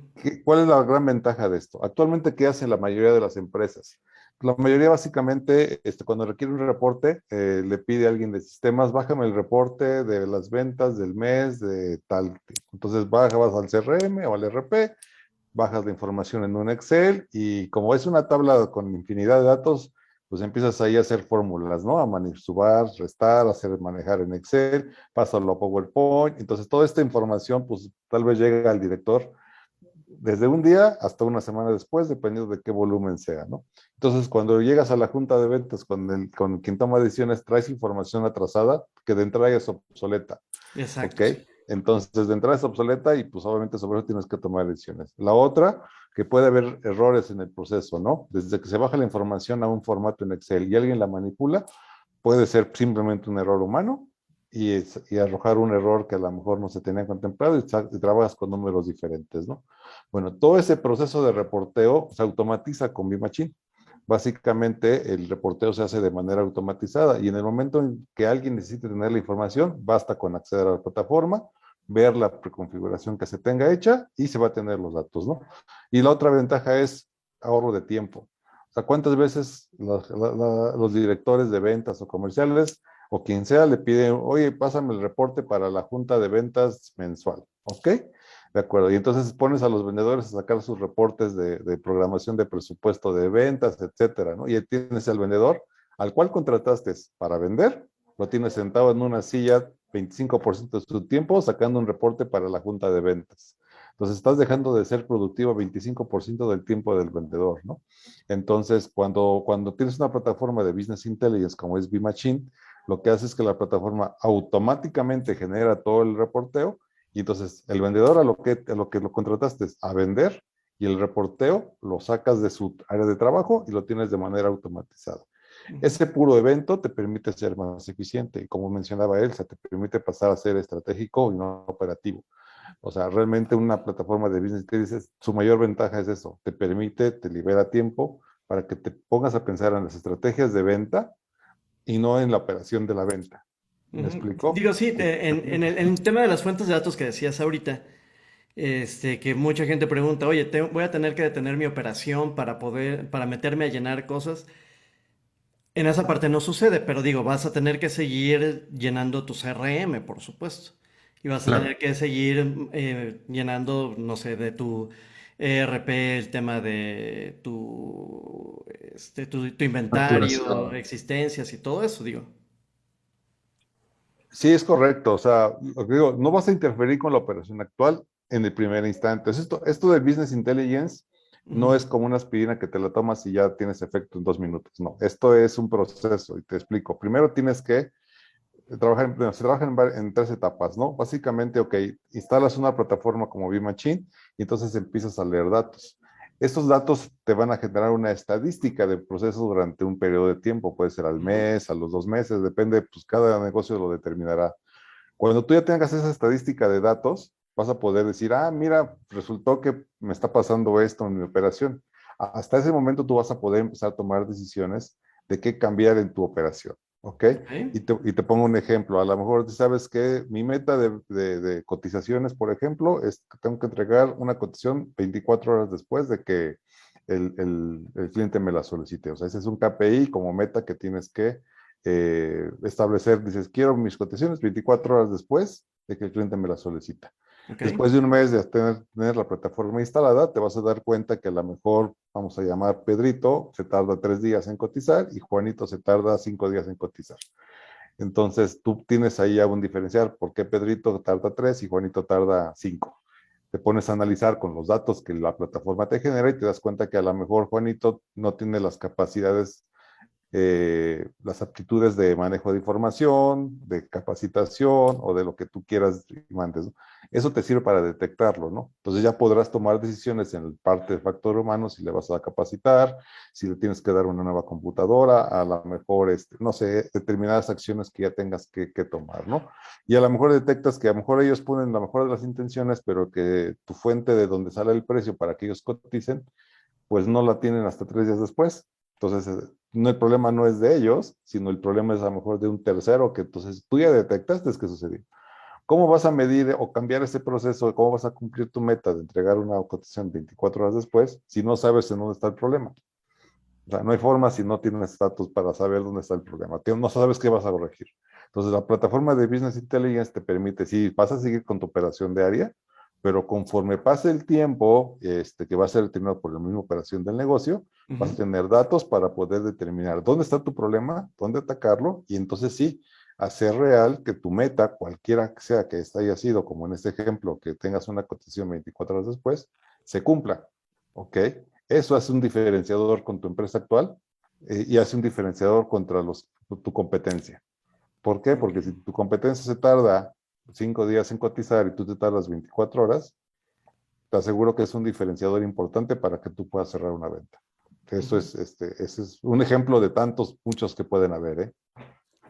B: ¿Cuál es la gran ventaja de esto? Actualmente, ¿qué hacen la mayoría de las empresas? La mayoría básicamente, cuando requiere un reporte, le pide a alguien de sistemas, bájame el reporte de las ventas del mes de tal. Entonces vas al CRM o al RP, bajas la información en un Excel y como es una tabla con infinidad de datos, pues empiezas ahí a hacer fórmulas, ¿no? A manipular, restar, hacer manejar en Excel, pasarlo a PowerPoint. Entonces toda esta información, pues tal vez llega al director desde un día hasta una semana después, dependiendo de qué volumen sea, ¿no? Entonces, cuando llegas a la junta de ventas con quien toma decisiones, traes información atrasada que de entrada es obsoleta, ¿ok?
A: Exacto, sí.
B: Entonces, de entrada es obsoleta y pues obviamente sobre eso tienes que tomar decisiones. La otra, que puede haber errores en el proceso, ¿no? Desde que se baja la información a un formato en Excel y alguien la manipula, puede ser simplemente un error humano y arrojar un error que a lo mejor no se tenía contemplado y trabajas con números diferentes, ¿no? Bueno, todo ese proceso de reporteo se automatiza con vMachine. Básicamente, el reporteo se hace de manera automatizada y en el momento en que alguien necesite tener la información, basta con acceder a la plataforma, ver la preconfiguración que se tenga hecha y se va a tener los datos, ¿no? Y la otra ventaja es ahorro de tiempo. O sea, ¿cuántas veces los directores de ventas o comerciales o quien sea le piden, oye, pásame el reporte para la junta de ventas mensual? ¿Ok? De acuerdo. Y entonces pones a los vendedores a sacar sus reportes de programación de presupuesto de ventas, etcétera, ¿no? Y ahí tienes al vendedor al cual contrataste para vender, lo tienes sentado en una silla 25% de su tiempo sacando un reporte para la junta de ventas. Entonces estás dejando de ser productivo 25% del tiempo del vendedor, ¿no? Entonces, cuando tienes una plataforma de Business Intelligence como es vMachine, lo que hace es que la plataforma automáticamente genera todo el reporteo y entonces el vendedor a lo que lo contrataste es a vender y el reporteo lo sacas de su área de trabajo y lo tienes de manera automatizada.
A: Ujú.
B: Ese puro evento te permite ser más eficiente y como mencionaba Elsa, te permite pasar a ser estratégico y no operativo. O sea, realmente una plataforma de Business Intelligence, su mayor ventaja es eso, te libera tiempo para que te pongas a pensar en las estrategias de venta y no en la operación de la venta. ¿Me
A: Ujú.
B: explico?
A: Digo, sí, en el tema de las fuentes de datos que decías ahorita, que mucha gente pregunta, oye, voy a tener que detener mi operación para meterme a llenar cosas. En esa parte no sucede, pero digo, vas a tener que seguir llenando tu CRM, por supuesto. Y vas a tener
D: Claro,
A: que seguir llenando, no sé, de tu ERP, el tema de tu inventario,
D: facturación.
A: existencias y todo eso, digo.
B: Sí, es correcto. O sea, lo que digo, no vas a interferir con la operación actual en el primer instante. Esto de Business Intelligence no
A: Ujú.
B: es como una aspirina que te la tomas y ya tienes efecto en 2 minutos. No, esto es un proceso y te explico. Primero tienes que bueno, se trabaja en 3 etapas, ¿no? Básicamente, ok, instalas una plataforma como vMachine y entonces empiezas a leer datos. Estos datos te van a generar una estadística del proceso durante un periodo de tiempo, puede ser al
A: Ujú.
B: mes, a los 2 meses, depende, pues cada negocio lo determinará. Cuando tú ya tengas esa estadística de datos, vas a poder decir, ah, mira, resultó que me está pasando esto en mi operación. Hasta ese momento tú vas a poder empezar a tomar decisiones de qué cambiar en tu operación, ¿ok?
A: Ok.
B: Y te pongo un ejemplo. A lo mejor tú sabes que mi meta de cotizaciones, por ejemplo, es que tengo que entregar una cotización 24 horas después de que el cliente me la solicite. O sea, ese es un KPI como meta que tienes que establecer, dices, quiero mis cotizaciones 24 horas después de que el cliente me la solicita.
A: Ok.
B: Después de un mes de tener la plataforma instalada, te vas a dar cuenta que a lo mejor, vamos a llamar Pedrito, se tarda 3 días en cotizar y Juanito se tarda 5 días en cotizar. Entonces tú tienes ahí ya un diferencial, ¿por qué Pedrito tarda 3 y Juanito tarda 5? Te pones a analizar con los datos que la plataforma te genera y te das cuenta que a lo mejor Juanito no tiene las capacidades, las aptitudes de manejo de información, de capacitación o de lo que tú quieras y mandes, ¿no? Eso te sirve para detectarlo, ¿no? Entonces ya podrás tomar decisiones en el parte de factor humano, si le vas a capacitar, si le tienes que dar una nueva computadora, a lo mejor, no sé, determinadas acciones que ya tengas que tomar, ¿no? Y a lo mejor detectas que a lo mejor ellos ponen la mejor de las intenciones, pero que tu fuente de donde sale el precio para que ellos coticen, pues no la tienen hasta 3 días después. Entonces, no, el problema no es de ellos, sino el problema es a lo mejor de un tercero que entonces tú ya detectaste que sucedió. ¿Cómo vas a medir o cambiar ese proceso? ¿Cómo vas a cumplir tu meta de entregar una cotización 24 horas después si no sabes en dónde está el problema? O sea, no hay forma si no tienes datos para saber dónde está el problema. No sabes qué vas a corregir. Entonces, la plataforma de Business Intelligence te permite, sí, vas a seguir con tu operación diaria, pero conforme pase el tiempo, que va a ser determinado por la misma operación del negocio, vas a tener datos para poder determinar dónde está tu problema, dónde atacarlo, y entonces sí, hacer real que tu meta, cualquiera que sea que esta haya sido, como en este ejemplo, que tengas una cotización 24 horas después, se cumpla. ¿Ok? Eso hace un diferenciador con tu empresa actual, y hace un diferenciador contra tu competencia. ¿Por qué?
A: Ok.
B: Porque si tu competencia se tarda 5 días en cotizar y tú te tardas 24 horas, te aseguro que es un diferenciador importante para que tú puedas cerrar una venta. Eso
A: Ujú.
B: es, ese es un ejemplo de tantos, muchos que pueden haber, ¿eh?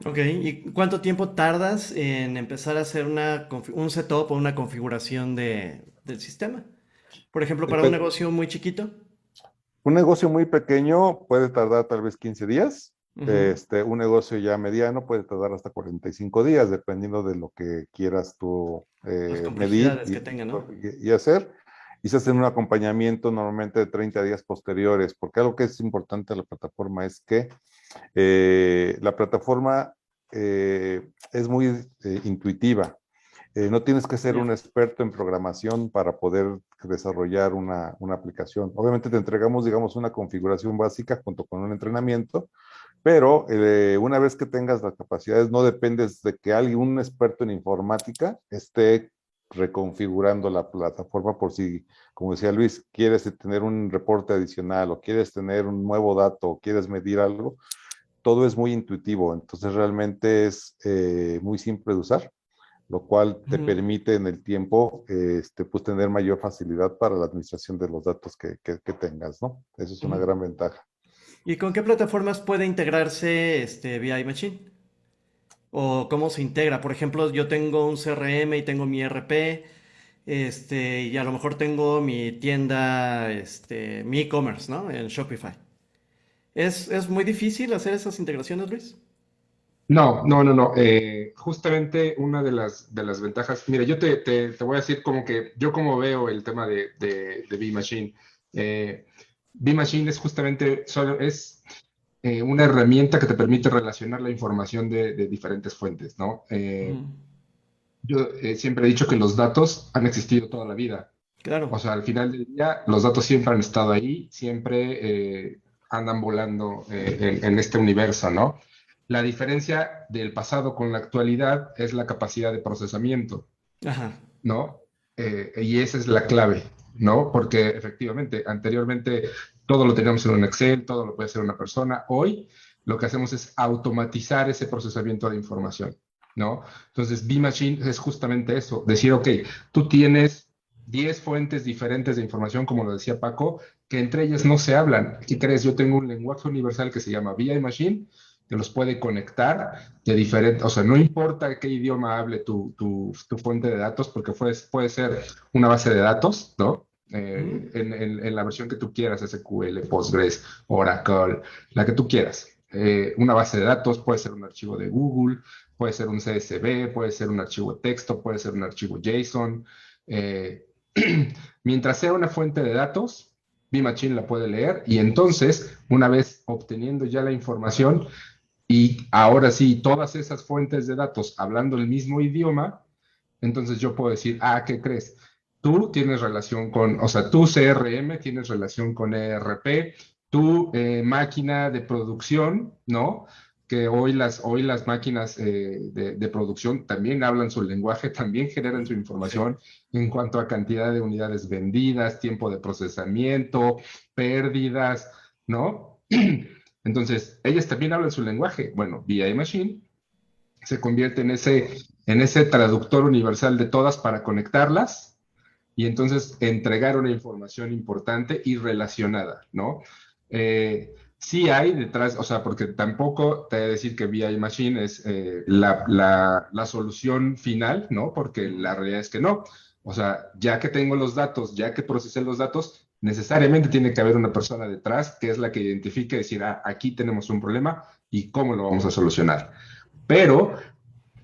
A: Ok, ¿y cuánto tiempo tardas en empezar a hacer un setup o una configuración del sistema? Por ejemplo, para un
B: Dep-
A: negocio muy chiquito.
B: Un negocio muy pequeño puede tardar tal vez 15 días.
A: Ujú.
B: Un negocio ya mediano puede tardar hasta 45 días, dependiendo de lo que quieras tú
A: Las
B: medir
A: complejidades que tenga, ¿no?
B: y hacer. Y se hace un acompañamiento normalmente de 30 días posteriores, porque algo que es importante de la plataforma es que la plataforma es muy intuitiva. No tienes que ser
A: Ya.
B: un experto en programación para poder desarrollar una aplicación. Obviamente te entregamos, digamos, una configuración básica junto con un entrenamiento, pero una vez que tengas las capacidades, no dependes de que alguien, un experto en informática, esté reconfigurando la plataforma por si, como decía Luis, quieres tener un reporte adicional o quieres tener un nuevo dato o quieres medir algo, todo es muy intuitivo, entonces realmente es muy simple de usar, lo cual te
A: Ujú.
B: permite en el tiempo, pues tener mayor facilidad para la administración de los datos que tengas, ¿no? Eso es una
A: Ujú.
B: gran ventaja.
A: ¿Y con qué plataformas puede integrarse VI Machine? ¿O cómo se integra? Por ejemplo, yo tengo un CRM y tengo mi ERP, y a lo mejor tengo mi tienda, mi e-commerce, ¿no? En Shopify. ¿Es muy difícil hacer esas integraciones, Luis?
D: No, no, no, no. Justamente una de las ventajas, mira, yo te voy a decir como que yo como veo el tema de B-Machine. Eh, B-Machine es justamente, es una herramienta que te permite relacionar la información de diferentes fuentes, ¿no?
A: Ujú.
D: Yo siempre he dicho que los datos han existido toda la vida.
A: Claro.
D: O sea, al final del día, los datos siempre han estado ahí, siempre andan volando en este universo, ¿no? La diferencia del pasado con la actualidad es la capacidad de procesamiento,
A: Ajá.
D: ¿no? Y esa es la clave, ¿no? Porque efectivamente, anteriormente todo lo teníamos en un Excel, todo lo puede hacer una persona. Hoy lo que hacemos es automatizar ese procesamiento de información, ¿no? Entonces, B-Machine es justamente eso, decir, ok, tú tienes 10 fuentes diferentes de información, como lo decía Paco, que entre ellas no se hablan. ¿Qué crees? Yo tengo un lenguaje universal que se llama BI Machine, que los puede conectar de diferente, o sea, no importa qué idioma hable tu fuente de datos, porque puede ser una base de datos, ¿no?
A: Ujú.
D: En la versión que tú quieras, SQL, Postgres, Oracle, la que tú quieras. Una base de datos puede ser un archivo de Google, puede ser un CSV, puede ser un archivo de texto, puede ser un archivo JSON. Eh, mientras sea una fuente de datos, B-Machine la puede leer y entonces, una vez obteniendo ya la información, y ahora sí, todas esas fuentes de datos hablando el mismo idioma, Entonces yo puedo decir, ¿qué crees? Tú tienes relación con, o sea, tu CRM tienes relación con ERP, tu máquina de producción, ¿no? Que hoy las máquinas de producción también hablan su lenguaje, también generan su
A: Sí.
D: información en cuanto a cantidad de unidades vendidas, tiempo de procesamiento, pérdidas, ¿no? Entonces, ellas también hablan su lenguaje. Bueno, BI Machine se convierte en ese traductor universal de todas para conectarlas y entonces entregar una información importante y relacionada, ¿no? Sí hay detrás, o sea, porque tampoco te voy a decir que BI Machine es la solución final, ¿no? Porque la realidad es que no. O sea, ya que tengo los datos, ya que procesé los datos, necesariamente tiene que haber una persona detrás que es la que identifique, decir, aquí tenemos un problema y cómo lo vamos a solucionar. Pero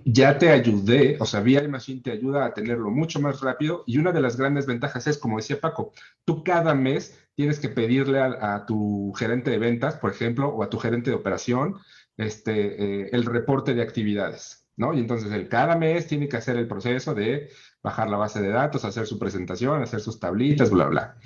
D: ya te ayudé, o sea, VI Machine te ayuda a tenerlo mucho más rápido y una de las grandes ventajas es, como decía Paco, tú cada mes tienes que pedirle a tu gerente de ventas, por ejemplo, o a tu gerente de operación, el reporte de actividades, ¿no? Y entonces él cada mes tiene que hacer el proceso de bajar la base de datos, hacer su presentación, hacer sus tablitas, bla, bla.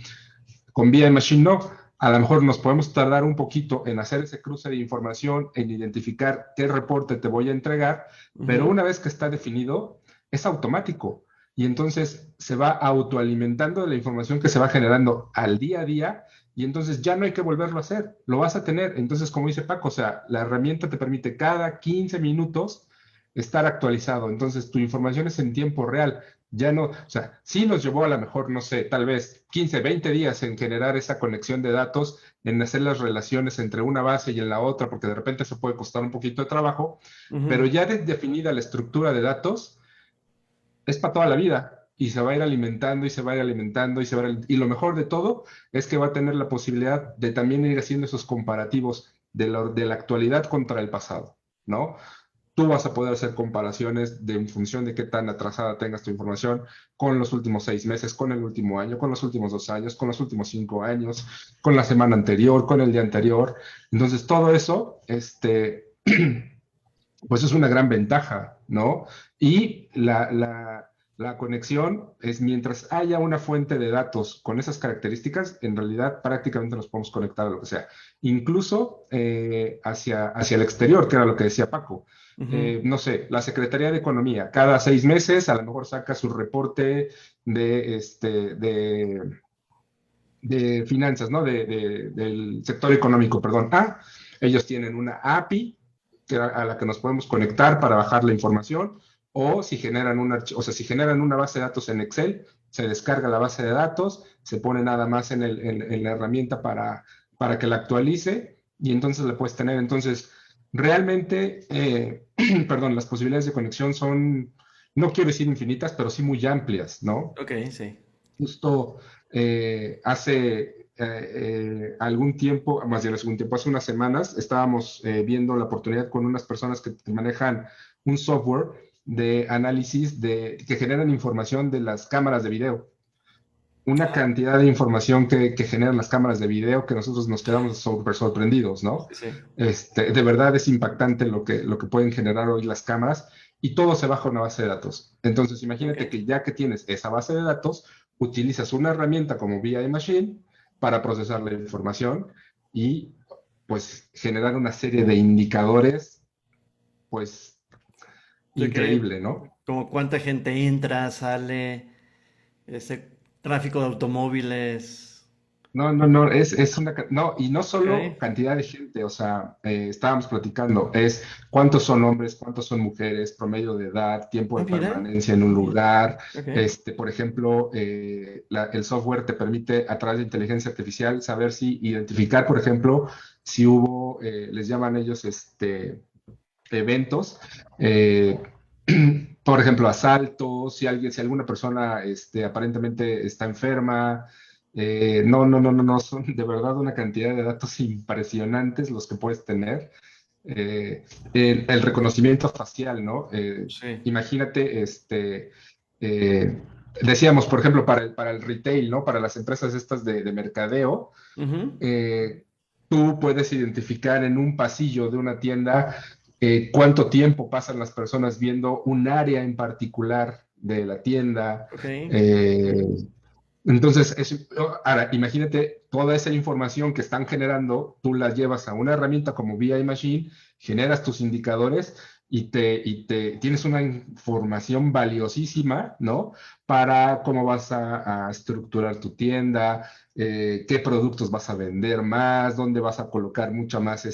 D: Con VI Machine no. A lo mejor nos podemos tardar un poquito en hacer ese cruce de información, en identificar qué reporte te voy a entregar, pero
A: Ujú.
D: una vez que está definido, es automático. Y entonces se va autoalimentando de la información que se va generando al día a día y entonces ya no hay que volverlo a hacer, lo vas a tener. Entonces, como dice Paco, o sea, la herramienta te permite cada 15 minutos estar actualizado. Entonces, tu información es en tiempo real. Ya no, o sea, sí nos llevó a lo mejor, no sé, tal vez 15, 20 días en generar esa conexión de datos, en hacer las relaciones entre una base y en la otra, porque de repente eso puede costar un poquito de trabajo, pero
A: Ujú.
D: ya definida la estructura de datos, es para toda la vida y se va a ir alimentando y se va a ir alimentando y se va a ir, y lo mejor de todo es que va a tener la posibilidad de también ir haciendo esos comparativos de la actualidad contra el pasado, ¿no? Tú vas a poder hacer comparaciones en función de qué tan atrasada tengas tu información con los últimos 6 meses, con el último año, con los últimos 2 años, con los últimos 5 años, con la semana anterior, con el día anterior. Entonces, todo eso, pues es una gran ventaja, ¿no? Y la conexión es mientras haya una fuente de datos con esas características, en realidad prácticamente nos podemos conectar a lo que sea, incluso hacia el exterior, que era lo que decía Paco.
A: Ujú.
D: No sé, la Secretaría de Economía, cada 6 meses a lo mejor saca su reporte de finanzas, ¿no? Del sector económico, perdón. Ellos tienen una API a la que nos podemos conectar para bajar la información, o si generan o sea, si generan una base de datos en Excel, se descarga la base de datos, se pone nada más en la herramienta para que la actualice y entonces la puedes tener. Entonces, realmente, perdón, las posibilidades de conexión son, no quiero decir infinitas, pero sí muy amplias, ¿no?
A: Ok, sí.
D: Justo hace algún tiempo, más bien hace algún tiempo, hace unas semanas, estábamos viendo la oportunidad con unas personas que manejan un software de análisis que generan información de las cámaras de video. Una
A: Ah,
D: cantidad de información que generan las cámaras de video que nosotros nos quedamos súper sorprendidos, ¿no?
A: sí, sí.
D: De verdad es impactante lo que pueden generar hoy las cámaras y todo se baja a una base de datos. Entonces, imagínate
A: Ok.
D: que ya que tienes esa base de datos, utilizas una herramienta como VI Machine para procesar la información y pues generar una serie de indicadores, pues
A: De que,
D: increíble, ¿no?
A: como cuánta gente entra, sale, ese tráfico de automóviles.
D: No, no, no, es no, y no
A: Ok.
D: solo cantidad de gente, o sea, estábamos platicando, es cuántos son hombres, cuántos son mujeres, promedio de edad, tiempo
A: Ah,
D: de
A: mira.
D: permanencia en un lugar,
A: Ok.
D: por ejemplo, el software te permite a través de inteligencia artificial saber si identificar, por ejemplo, si hubo, les llaman ellos, eventos, eh, por ejemplo, asaltos, si alguna persona aparentemente está enferma. No, no, no, no, no, son de verdad una cantidad de datos impresionantes los que puedes tener. El reconocimiento facial, ¿no?
A: Sí.
D: Imagínate, eh, decíamos, por ejemplo, para el retail, ¿no? Para las empresas estas de mercadeo,
A: Ujú.
D: eh, tú puedes identificar en un pasillo de una tienda cuánto tiempo pasan las personas viendo un área en particular de la tienda.
A: Ok.
D: eh, entonces, ahora, imagínate toda esa información que están generando, tú la llevas a una herramienta como BI Machine, generas tus indicadores tienes una información valiosísima, ¿no? Para cómo vas a estructurar tu tienda, qué productos vas a vender más, dónde vas a colocar mucha más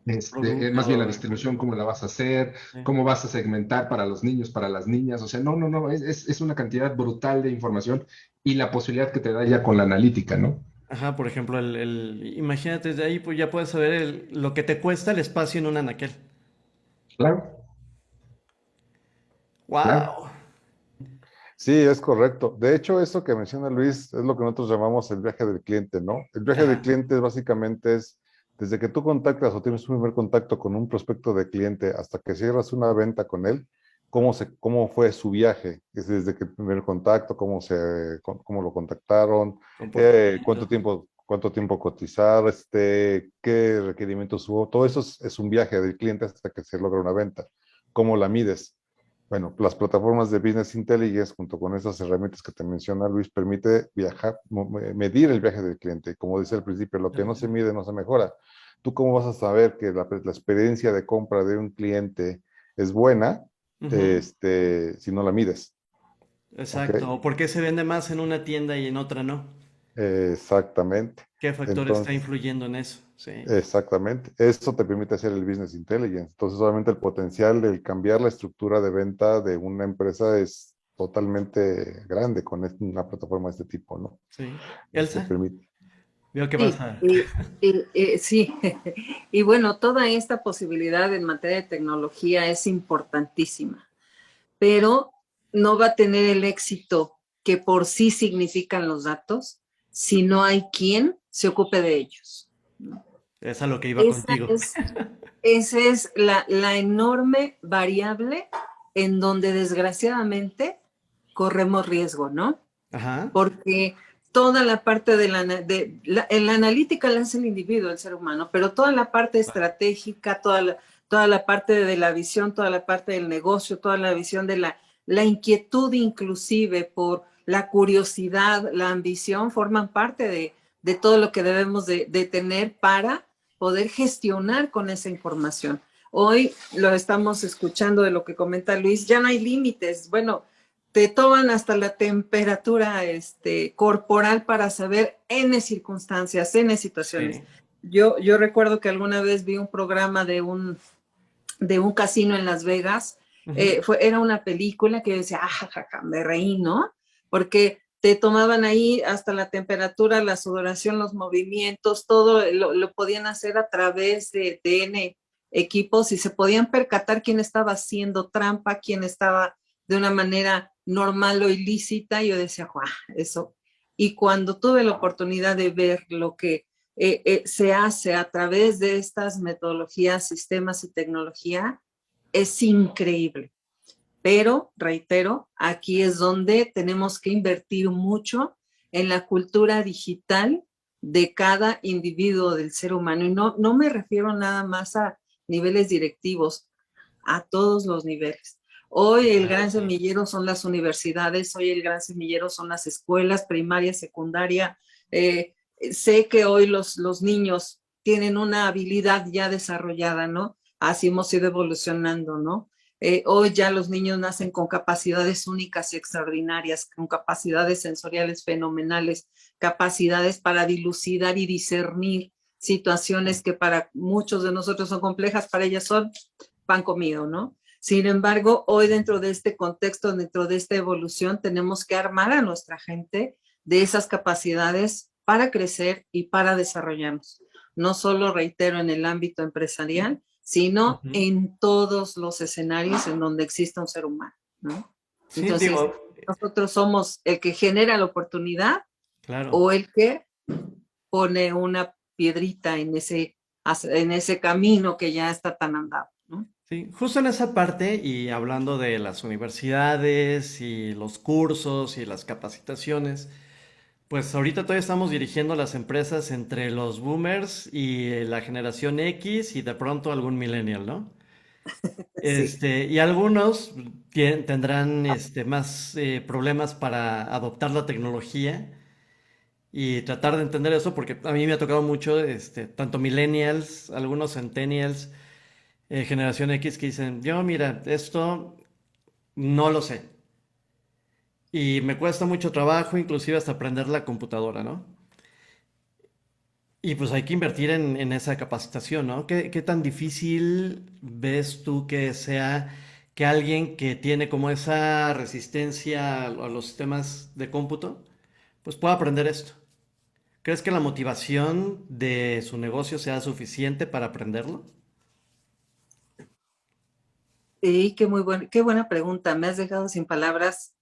D: más bien la
A: Producto.
D: distribución, cómo la vas a hacer,
A: Sí.
D: cómo vas a segmentar para los niños, para las niñas. O sea, no, no, no, es una cantidad brutal de información y la posibilidad que te da ya con la analítica, ¿no?
A: Ajá, por ejemplo, imagínate desde ahí, pues ya puedes saber lo que te cuesta el espacio en un anaquel.
D: Claro, claro.
A: ¡Wow!
B: Sí, es correcto. De hecho, eso que menciona Luis es lo que nosotros llamamos el viaje del cliente, ¿no? El viaje del
A: Ajá.
B: cliente básicamente es desde que tú contactas o tienes un primer contacto con un prospecto de cliente hasta que cierras una venta con él, cómo fue su viaje. Es desde que el primer contacto, cómo lo contactaron,
A: Comportamiento.
B: cuánto tiempo cotizar, qué requerimientos hubo. Todo eso es un viaje del cliente hasta que se logra una venta. ¿Cómo la mides? Bueno, las plataformas de Business Intelligence, junto con esas herramientas que te menciona Luis, permite medir el viaje del cliente. Como dice al principio, lo que no se mide no se mejora. ¿Tú cómo vas a saber que la experiencia de compra de un cliente es buena,
A: Ujú.
B: si no la mides? ¿Ok?
A: Exacto. ¿O por qué se vende más en una tienda y en otra no?
B: Exactamente.
A: ¿Qué factor está
B: Entonces,
A: influyendo en eso? Sí.
B: exactamente. Eso te permite hacer el Business Intelligence. Entonces, obviamente el potencial de cambiar la estructura de venta de una empresa es totalmente grande con una plataforma de este tipo, ¿no?
A: Sí.
B: Te
A: Elsa,
B: permite.
A: veo que
C: Sí,
A: pasa.
C: sí. Y bueno, toda esta posibilidad en materia de tecnología es importantísima, pero no va a tener el éxito que por sí significan los datos si no hay quien se ocupe de ellos.
A: Es a lo que iba
C: Esa
A: contigo.
C: es, esa es la enorme variable en donde desgraciadamente corremos riesgo, ¿no?
A: Ajá.
C: Porque toda la parte en la analítica la hace el individuo, el ser humano, pero toda la parte estratégica, toda la parte de la visión, toda la parte del negocio, toda la visión de la inquietud inclusive por la curiosidad, la ambición, forman parte de todo lo que debemos de tener para poder gestionar con esa información. Hoy lo estamos escuchando de lo que comenta Luis, ya no hay límites. Bueno, te toman hasta la temperatura corporal para saber N circunstancias, N situaciones.
A: Sí.
C: Yo recuerdo que alguna vez vi un programa de un casino en Las Vegas,
A: Ujú.
C: era una película que yo decía, ah, jajaja, me reí, ¿no? Porque te tomaban ahí hasta la temperatura, la sudoración, los movimientos, todo lo podían hacer a través de N equipos y se podían percatar quién estaba haciendo trampa, quién estaba de una manera normal o ilícita. Y yo decía, guau, eso. Y cuando tuve la oportunidad de ver lo que se hace a través de estas metodologías, sistemas y tecnología, es increíble. Pero, reitero, aquí es donde tenemos que invertir mucho en la cultura digital de cada individuo del ser humano. Y no me refiero nada más a niveles directivos, a todos los niveles. Hoy el
A: Claro,
C: gran
A: sí.
C: semillero son las universidades, hoy el gran semillero son las escuelas primaria, secundaria. Eh, Sé que hoy los niños tienen una habilidad ya desarrollada, ¿no? Así hemos ido evolucionando, ¿no? Hoy ya los niños nacen con capacidades únicas y extraordinarias, con capacidades sensoriales fenomenales, capacidades para dilucidar y discernir situaciones que para muchos de nosotros son complejas, para ellas son pan comido, ¿no? Sin embargo, hoy dentro de este contexto, dentro de esta evolución, tenemos que armar a nuestra gente de esas capacidades para crecer y para desarrollarnos. No solo, reitero, en el ámbito empresarial, sino
A: Ujú.
C: en todos los escenarios en donde exista un ser humano, ¿no?
A: Sí,
C: Entonces,
A: digo,
C: nosotros somos el que genera la oportunidad
A: claro.
C: o el que pone una piedrita en ese camino que ya está tan andado, ¿no?
A: Sí, justo en esa parte y hablando de las universidades y los cursos y las capacitaciones, pues ahorita todavía estamos dirigiendo las empresas entre los boomers y la generación X y de pronto algún millennial, ¿no?
C: Sí.
A: Y algunos tendrán más problemas para adoptar la tecnología y tratar de entender eso, porque a mí me ha tocado mucho, tanto millennials, algunos centennials, generación X que dicen, yo mira, esto no lo sé. Y me cuesta mucho trabajo, inclusive hasta aprender la computadora, ¿no? Y pues hay que invertir en esa capacitación, ¿no? ¿Qué tan difícil ves tú que sea que alguien que tiene como esa resistencia a los sistemas de cómputo, pues pueda aprender esto? ¿Crees que la motivación de su negocio sea suficiente para aprenderlo?
C: Y qué buena pregunta. Me has dejado sin palabras,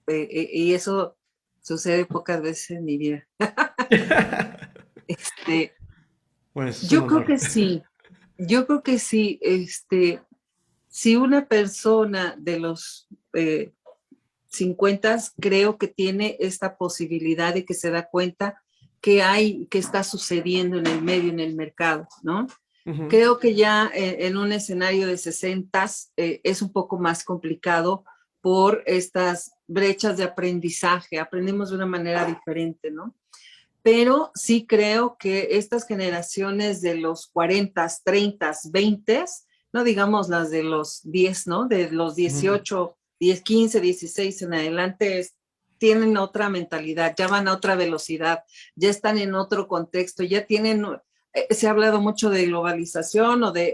C: y eso sucede pocas veces en mi vida. Este,
A: Pues es un
C: yo creo
A: honor.
C: que sí. Yo creo que sí. Si una persona de los 50 creo que tiene esta posibilidad de que se da cuenta que está sucediendo en el medio, en el mercado, ¿no?
A: Ujú,
C: Creo que ya en un escenario de 60 es un poco más complicado por estas brechas de aprendizaje. Aprendemos de una manera diferente, ¿no? Pero sí creo que estas generaciones de los 40, 30, 20, no digamos las de los 10, ¿no? De los
A: ujú,
C: 18, 10, 15, 16 en adelante, tienen otra mentalidad, ya van a otra velocidad, ya están en otro contexto, ya tienen, se ha hablado mucho de globalización o de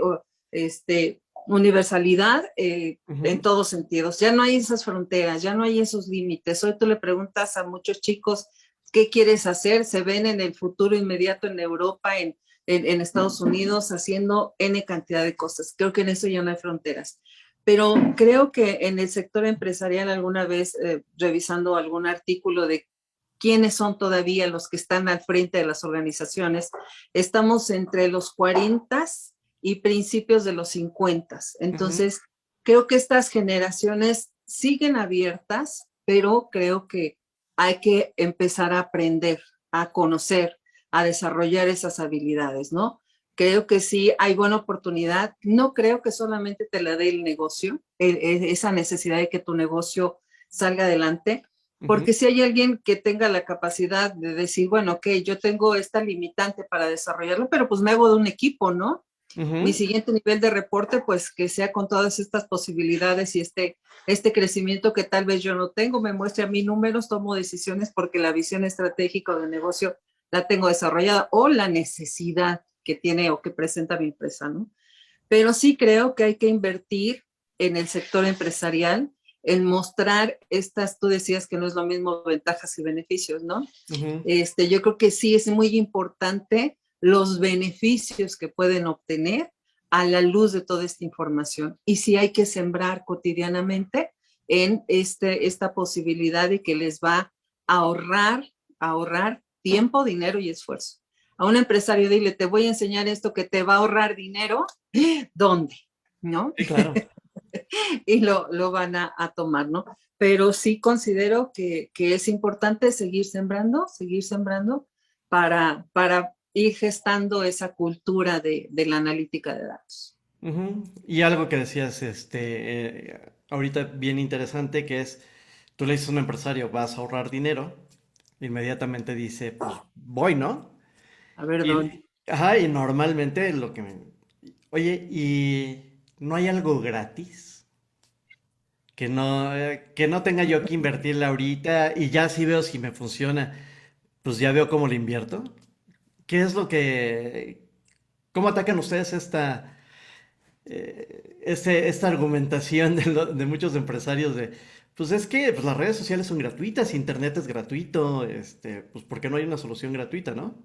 C: universalidad en
A: ujú.
C: todos sentidos. Ya no hay esas fronteras, ya no hay esos límites. Hoy tú le preguntas a muchos chicos qué quieres hacer, se ven en el futuro inmediato en Europa, en Estados Unidos, haciendo N cantidad de cosas. Creo que en eso ya no hay fronteras. Pero creo que en el sector empresarial alguna vez, revisando algún artículo de quiénes son todavía los que están al frente de las organizaciones, estamos entre los 40 y principios de los 50.
A: Ujú,
C: Entonces, creo que estas generaciones siguen abiertas, pero creo que hay que empezar a aprender, a conocer, a desarrollar esas habilidades, ¿no? Creo que sí hay buena oportunidad. No creo que solamente te la dé el negocio, esa necesidad de que tu negocio salga adelante,
A: ujú,
C: porque si hay alguien que tenga la capacidad de decir, bueno, ok, yo tengo esta limitante para desarrollarlo, pero pues me hago de un equipo, ¿no? Mi
A: ujú.
C: siguiente nivel de reporte, pues que sea con todas estas posibilidades y este crecimiento que tal vez yo no tengo, me muestre a mí números, tomo decisiones porque la visión estratégica del negocio la tengo desarrollada o la necesidad que tiene o que presenta mi empresa, ¿no? Pero sí creo que hay que invertir en el sector empresarial, en mostrar estas, tú decías que no es lo mismo ventajas y beneficios, ¿no?
A: Ujú,
C: Yo creo que sí es muy importante los beneficios que pueden obtener a la luz de toda esta información. Y sí hay que sembrar cotidianamente en esta posibilidad de que les va a ahorrar tiempo, dinero y esfuerzo. A un empresario dile, te voy a enseñar esto que te va a ahorrar dinero, ¿dónde? ¿No?
A: sí, claro.
C: Y lo van a tomar, ¿no? Pero sí considero que es importante seguir sembrando para ir gestando esa cultura de la analítica de datos.
A: Ujú. Y algo que decías, ahorita bien interesante, que es, tú le dices a un empresario, vas a ahorrar dinero, inmediatamente dice, pues voy, ¿no?
C: A ver, ¿dónde?
A: Ajá, y normalmente oye, ¿y no hay algo gratis? Que no tenga yo que invertirle ahorita y ya si veo si me funciona, pues ya veo cómo le invierto. ¿Qué es cómo atacan ustedes esta argumentación de muchos empresarios pues es que pues las redes sociales son gratuitas, internet es gratuito, pues porque no hay una solución gratuita, ¿no?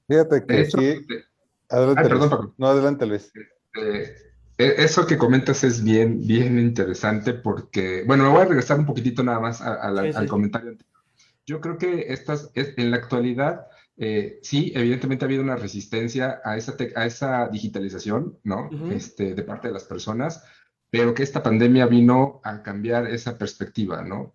B: Fíjate
D: De
B: que
D: hecho,
B: sí,
D: ay,
B: adelante
D: perdón,
B: Luis.
D: Paco.
B: No, adelante Luis.
D: Eh, eso que comentas es bien, bien interesante porque, bueno, me voy a regresar un poquitito nada más
A: Sí,
D: al
A: sí, sí.
D: comentario anterior. Yo creo que en la actualidad, sí, evidentemente ha habido una resistencia a esa digitalización, ¿no?
A: Ujú,
D: De parte de las personas, pero que esta pandemia vino a cambiar esa perspectiva, ¿no?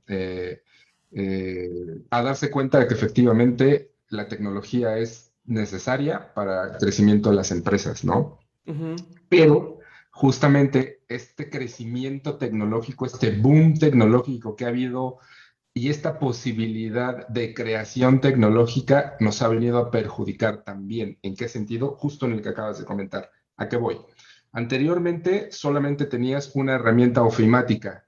D: A darse cuenta de que efectivamente la tecnología es necesaria para el crecimiento de las empresas, ¿no?
A: ujú,
D: Pero justamente este crecimiento tecnológico, este boom tecnológico que ha habido y esta posibilidad de creación tecnológica nos ha venido a perjudicar también. ¿En qué sentido? Justo en el que acabas de comentar. ¿A qué voy? Anteriormente solamente tenías una herramienta ofimática,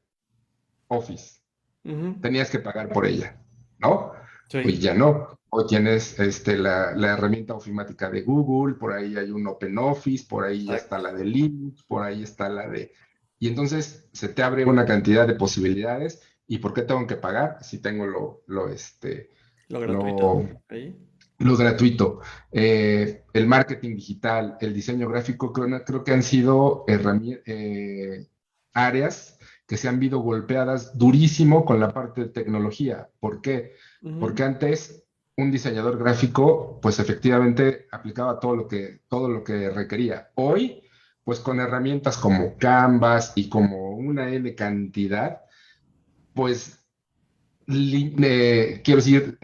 D: Office.
A: Ujú.
D: Tenías que pagar por ella, ¿no? Hoy
A: Sí,
D: ya no. Hoy tienes la herramienta ofimática de Google, por ahí hay un OpenOffice, por ahí ya está
A: exacto.
D: la de Linux, por ahí está la de... Y entonces se te abre una cantidad de posibilidades. ¿Y por qué tengo que pagar si tengo
A: Lo gratuito.
D: lo,
A: Ahí.
D: lo gratuito? El marketing digital, el diseño gráfico, creo que han sido áreas que se han visto golpeadas durísimo con la parte de tecnología. ¿Por qué?
A: Ujú.
D: Porque antes un diseñador gráfico, pues efectivamente aplicaba todo lo que requería. Hoy, pues con herramientas como Canvas y como una N cantidad, pues quiero decir,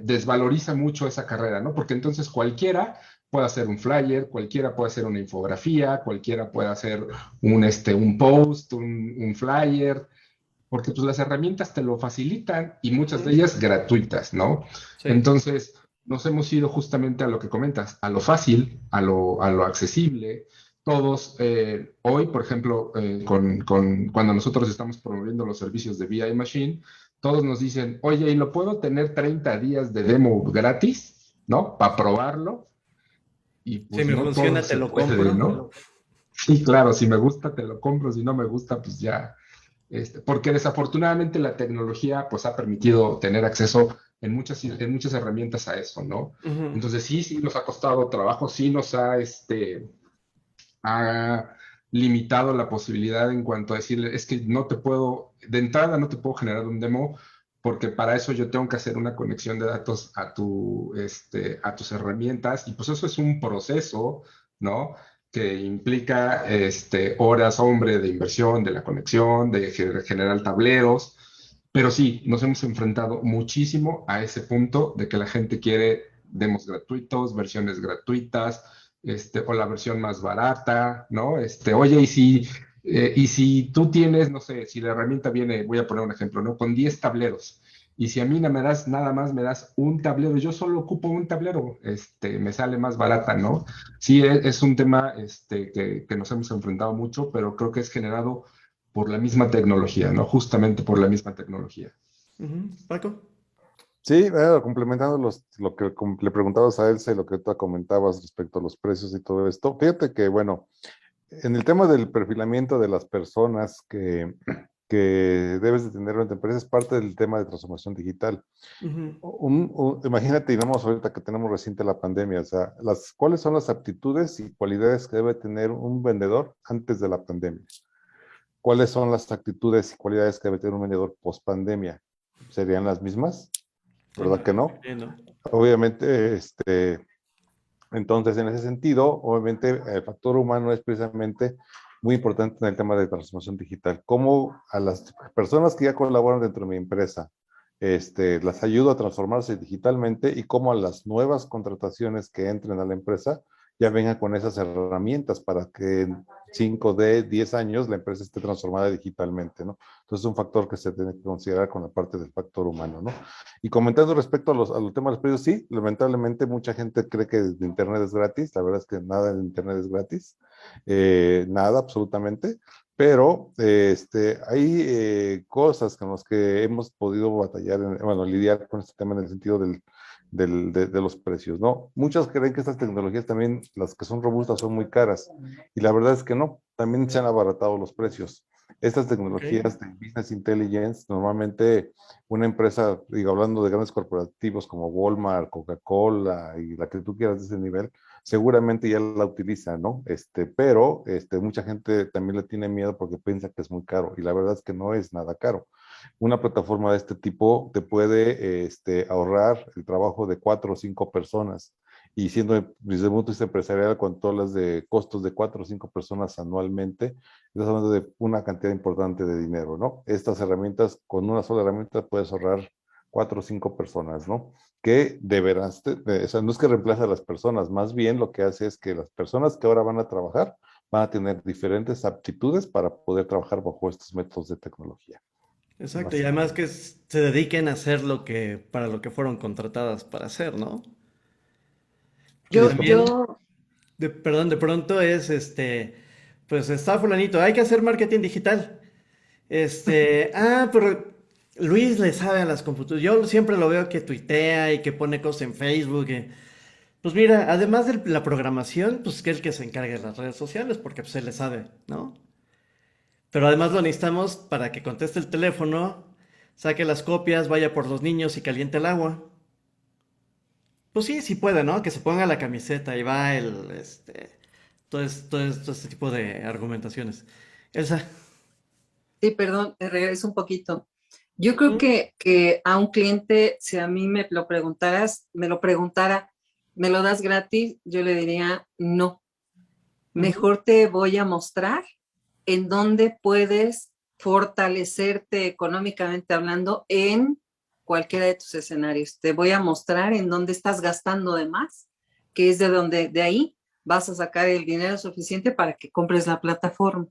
D: desvaloriza mucho esa carrera, ¿no? Porque entonces cualquiera puede hacer un flyer, cualquiera puede hacer una infografía, cualquiera puede hacer un post, un flyer, porque pues las herramientas te lo facilitan y muchas de
A: Ujú.
D: ellas gratuitas, ¿no?
A: Sí.
D: Entonces, nos hemos ido justamente a lo que comentas, a lo fácil, a lo accesible. Todos, hoy, por ejemplo, cuando nosotros estamos promoviendo los servicios de VI Machine, todos nos dicen, oye, ¿y lo puedo tener 30 días de demo gratis? ¿No? Para probarlo. Y
A: Si
D: pues
A: me
D: no todo
A: funciona, te
D: se
A: lo
D: puede,
A: compro.
D: ¿no? Sí, claro, si me gusta, te lo compro, si no me gusta, pues ya porque desafortunadamente la tecnología pues ha permitido tener acceso en muchas herramientas a eso, ¿no?
A: Ujú.
D: Entonces sí, sí nos ha costado trabajo, sí nos ha limitado la posibilidad en cuanto a decirle, es que no te puedo, de entrada no te puedo generar un demo porque para eso yo tengo que hacer una conexión de datos a tus herramientas y pues eso es un proceso, ¿no? Que implica horas, hombre, de inversión, de la conexión, de generar tableros, pero sí, nos hemos enfrentado muchísimo a ese punto de que la gente quiere demos gratuitos, versiones gratuitas, o la versión más barata, ¿no? Oye, y si tú tienes, no sé, si la herramienta viene, voy a poner un ejemplo, ¿no? Con 10 tableros, y si a mí no me das nada más, me das un tablero, yo solo ocupo un tablero, me sale más barata, ¿no? Sí, es un tema que nos hemos enfrentado mucho, pero creo que es generado por la misma tecnología, ¿no? Justamente por la misma tecnología.
A: Ujú. Paco.
B: Sí, complementando lo que le preguntabas a Elsa y lo que tú comentabas respecto a los precios y todo esto, fíjate que, bueno, en el tema del perfilamiento de las personas que debes de tener en tu empresa es parte del tema de transformación digital.
A: Ujú.
B: Imagínate, y vemos ahorita que tenemos reciente la pandemia, o sea, ¿cuáles son las aptitudes y cualidades que debe tener un vendedor antes de la pandemia? ¿Cuáles son las actitudes y cualidades que debe tener un vendedor post pandemia? ¿Serían las mismas? ¿Verdad que no?
A: Entiendo.
B: Obviamente, entonces, en ese sentido, obviamente, el factor humano es precisamente muy importante en el tema de transformación digital. Cómo a las personas que ya colaboran dentro de mi empresa, las ayudo a transformarse digitalmente y cómo a las nuevas contrataciones que entren a la empresa ya vengan con esas herramientas para que en 5 de 10 años la empresa esté transformada digitalmente, ¿no? Entonces, es un factor que se tiene que considerar con la parte del factor humano, ¿no? Y comentando respecto a los temas de los precios, sí, lamentablemente mucha gente cree que el Internet es gratis, la verdad es que nada en Internet es gratis, nada absolutamente, pero hay cosas con las que hemos podido batallar, bueno, lidiar con este tema en el sentido de los precios, ¿no? Muchos creen que estas tecnologías también, las que son robustas, son muy caras, y la verdad es que no, también se han abaratado los precios. Estas
A: Ok.
B: tecnologías de Business Intelligence normalmente una empresa, digo, hablando de grandes corporativos como Walmart, Coca-Cola y la que tú quieras de ese nivel, seguramente ya la utiliza, ¿no? Pero mucha gente también le tiene miedo porque piensa que es muy caro y la verdad es que no es nada caro. Una plataforma de este tipo te puede ahorrar el trabajo de 4 o 5 personas y siendo desde el punto de vista empresarial con todas las de costos de 4 o 5 personas anualmente, estás hablando de una cantidad importante de dinero, ¿no? Estas herramientas, con una sola herramienta puedes ahorrar 4 o 5 personas, ¿no? Que deberás, o sea, no es que reemplace a las personas, más bien lo que hace es que las personas que ahora van a trabajar van a tener diferentes aptitudes para poder trabajar bajo estos métodos de tecnología.
A: Exacto, y además que se dediquen a hacer para lo que fueron contratadas para hacer, ¿no? Que
C: Yo,
A: también,
C: yo,
A: perdón, de pronto es pues está fulanito, hay que hacer marketing digital. Pero Luis le sabe a las computadoras. Yo siempre lo veo que tuitea y que pone cosas en Facebook. Pues mira, además de la programación, pues que es el que se encargue de las redes sociales, porque pues él le sabe, ¿no? Pero además lo necesitamos para que conteste el teléfono, saque las copias, vaya por los niños y caliente el agua. Pues sí, sí puede, ¿no? Que se ponga la camiseta y va todo este tipo de argumentaciones. Elsa.
C: sí, perdón, te regreso un poquito. Yo creo
A: ¿Mm?
C: que a un cliente, si a mí me lo preguntaras, ¿me lo das gratis? Yo le diría, no.
A: Ujú.
C: Mejor te voy a mostrar en dónde puedes fortalecerte económicamente hablando en cualquiera de tus escenarios. Te voy a mostrar en dónde estás gastando de más, que es de ahí vas a sacar el dinero suficiente para que compres la plataforma.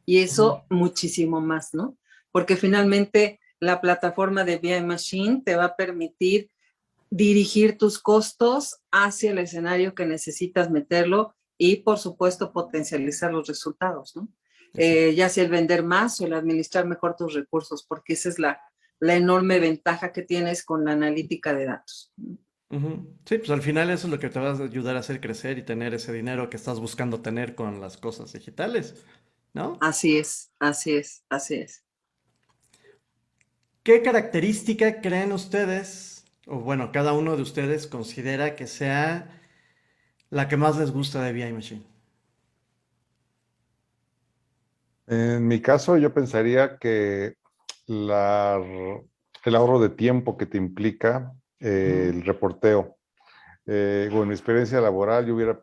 C: Y
A: Ujú.
C: eso muchísimo más, ¿no? Porque finalmente la plataforma de BI Machine te va a permitir dirigir tus costos hacia el escenario que necesitas meterlo y, por supuesto, potencializar los resultados, ¿no?
A: Exacto.
C: Ya sea el vender más o el administrar mejor tus recursos, porque esa es la enorme ventaja que tienes con la analítica de datos.
A: Ujú. Sí, pues al final eso es lo que te va a ayudar a hacer crecer y tener ese dinero que estás buscando tener con las cosas digitales, ¿no?
C: Así es, así es, así es.
A: ¿Qué característica creen ustedes, o bueno, cada uno de ustedes considera que sea la que más les gusta de BI Machine?
B: En mi caso, yo pensaría que la- el ahorro de tiempo que te implica
A: Ujú.
B: el reporteo. Con mi experiencia laboral, yo hubiera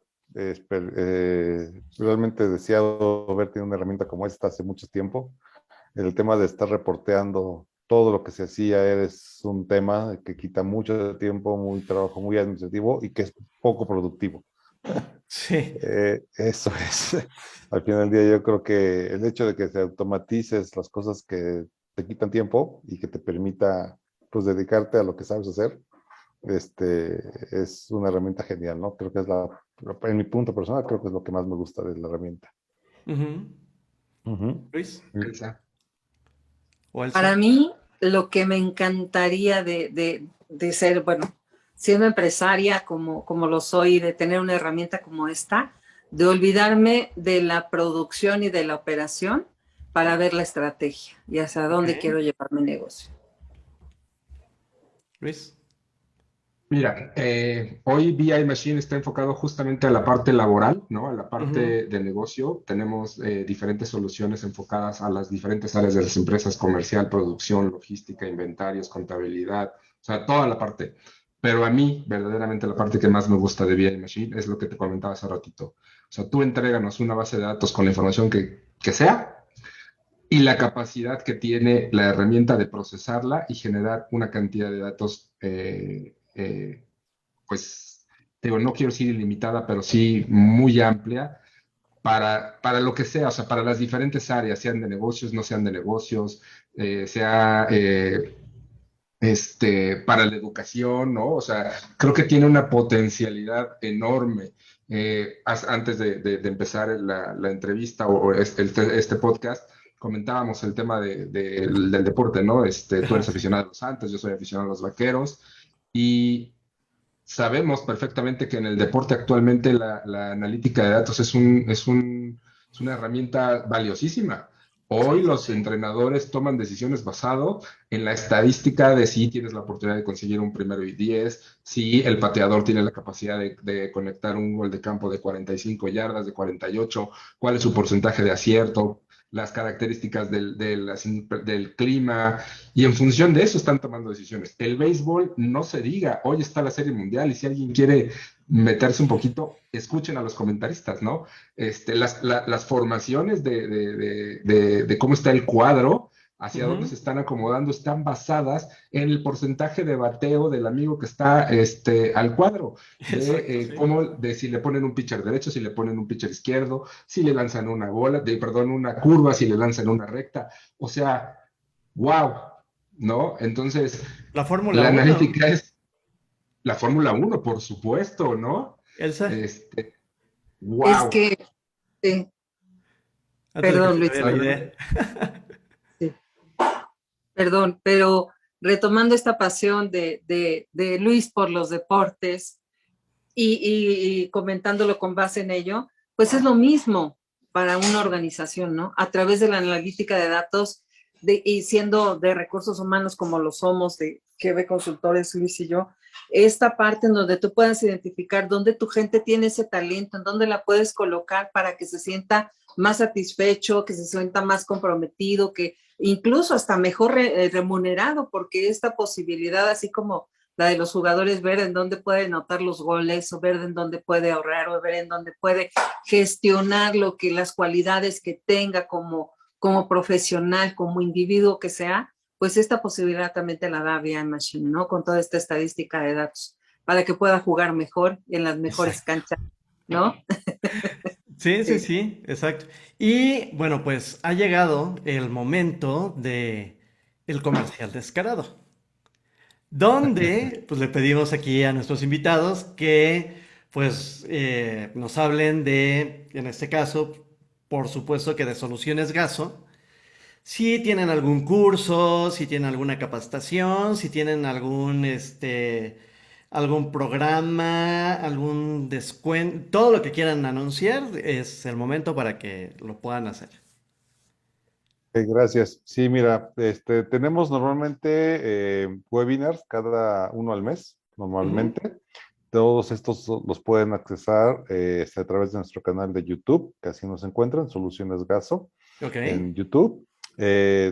B: realmente deseado haber tenido una herramienta como esta hace mucho tiempo. El tema de estar reporteando todo lo que se hacía es un tema que quita mucho tiempo, muy trabajo, muy administrativo y que es poco productivo.
A: Sí,
B: Eso es. Al final del día yo creo que el hecho de que se automatices las cosas que te quitan tiempo y que te permita pues dedicarte a lo que sabes hacer, es una herramienta genial, ¿no? Creo que en mi punto personal, creo que es lo que más me gusta de la herramienta.
A: ujú.
B: Ujú.
A: Luis
D: Elsa.
A: o
C: Para
A: Elsa.
C: mí, lo que me encantaría de ser, bueno, siendo empresaria como lo soy, de tener una herramienta como esta, de olvidarme de la producción y de la operación para ver la estrategia y hacia
A: Ok.
C: dónde quiero llevar mi negocio.
A: Luis.
D: Mira, hoy BI Machine está enfocado justamente a la parte laboral, ¿no? A la
A: Ujú.
D: parte de negocio. Tenemos diferentes soluciones enfocadas a las diferentes áreas de las empresas: comercial, producción, logística, inventarios, contabilidad, o sea, toda la parte. Pero a mí, verdaderamente, la parte que más me gusta de BI Machine es lo que te comentaba hace ratito. O sea, tú entréganos una base de datos con la información que sea y la capacidad que tiene la herramienta de procesarla y generar una cantidad de datos pues, digo, no quiero decir ilimitada, pero sí muy amplia para lo que sea, o sea, para las diferentes áreas, sean de negocios, no sean de negocios, sea para la educación, ¿no? O sea, creo que tiene una potencialidad enorme. Antes de empezar la entrevista o este podcast, comentábamos el tema del deporte, ¿no? Tú
A: Ajá,
D: eres
A: sí.
D: aficionado a los Santos, yo soy aficionado a los Vaqueros, y sabemos perfectamente que en el deporte actualmente la analítica de datos es una herramienta valiosísima. Hoy
A: Sí, sí,
D: los
A: sí.
D: entrenadores toman decisiones basado en la estadística de si tienes la oportunidad de conseguir un primero y 10, si el pateador tiene la capacidad de conectar un gol de campo de 45 yardas, de 48, cuál es su porcentaje de acierto, las características del clima, y en función de eso están tomando decisiones. El béisbol, no se diga, hoy está la Serie Mundial y si alguien quiere meterse un poquito, escuchen a los comentaristas, ¿no? Las formaciones de cómo está el cuadro hacia dónde se están acomodando, están basadas en el porcentaje de bateo del amigo que está al cuadro,
A: Exacto, sí.
D: de si le ponen un pitcher derecho, si le ponen un pitcher izquierdo, si le lanzan una bola, perdón, una curva, si le lanzan una recta. O sea, wow, ¿no? Entonces,
A: La Fórmula
D: la
A: 1.
D: analítica es la Fórmula 1, por supuesto, ¿no?
A: Elsa,
C: Es
D: Wow.
C: que, sí,
A: antes de que
C: perdón,
A: se me
C: Luis,
A: vaya la idea.
C: sí, perdón, pero retomando esta pasión de Luis por los deportes y comentándolo con base en ello, pues es lo mismo para una organización, ¿no? A través de la analítica de datos y siendo de recursos humanos como lo somos, de QB Consultores, Luis y yo, esta parte en donde tú puedas identificar dónde tu gente tiene ese talento, en dónde la puedes colocar para que se sienta más satisfecho, que se sienta más comprometido, que incluso hasta mejor remunerado, porque esta posibilidad, así como la de los jugadores, ver en dónde puede anotar los goles, o ver en dónde puede ahorrar, o ver en dónde puede gestionar las cualidades que tenga como profesional, como individuo que sea, pues esta posibilidad también te la da BI Machine, ¿no? Con toda esta estadística de datos, para que pueda jugar mejor en las mejores
A: Exacto.
C: canchas, ¿no?
A: Sí, sí,
C: Sí.
A: sí, exacto. Y bueno, pues ha llegado el momento de el comercial descarado, donde pues le pedimos aquí a nuestros invitados que pues nos hablen de, en este caso, por supuesto que de Soluciones Gaso, si tienen algún curso, si tienen alguna capacitación, si tienen algún programa, algún descuento, todo lo que quieran anunciar, es el momento para que lo puedan hacer.
B: Gracias. Sí, mira, tenemos normalmente webinars cada uno al mes,
A: Ujú.
B: normalmente. Todos estos los pueden accesar a través de nuestro canal de YouTube, que así nos encuentran, Soluciones Gaso,
A: Ok.
B: en YouTube.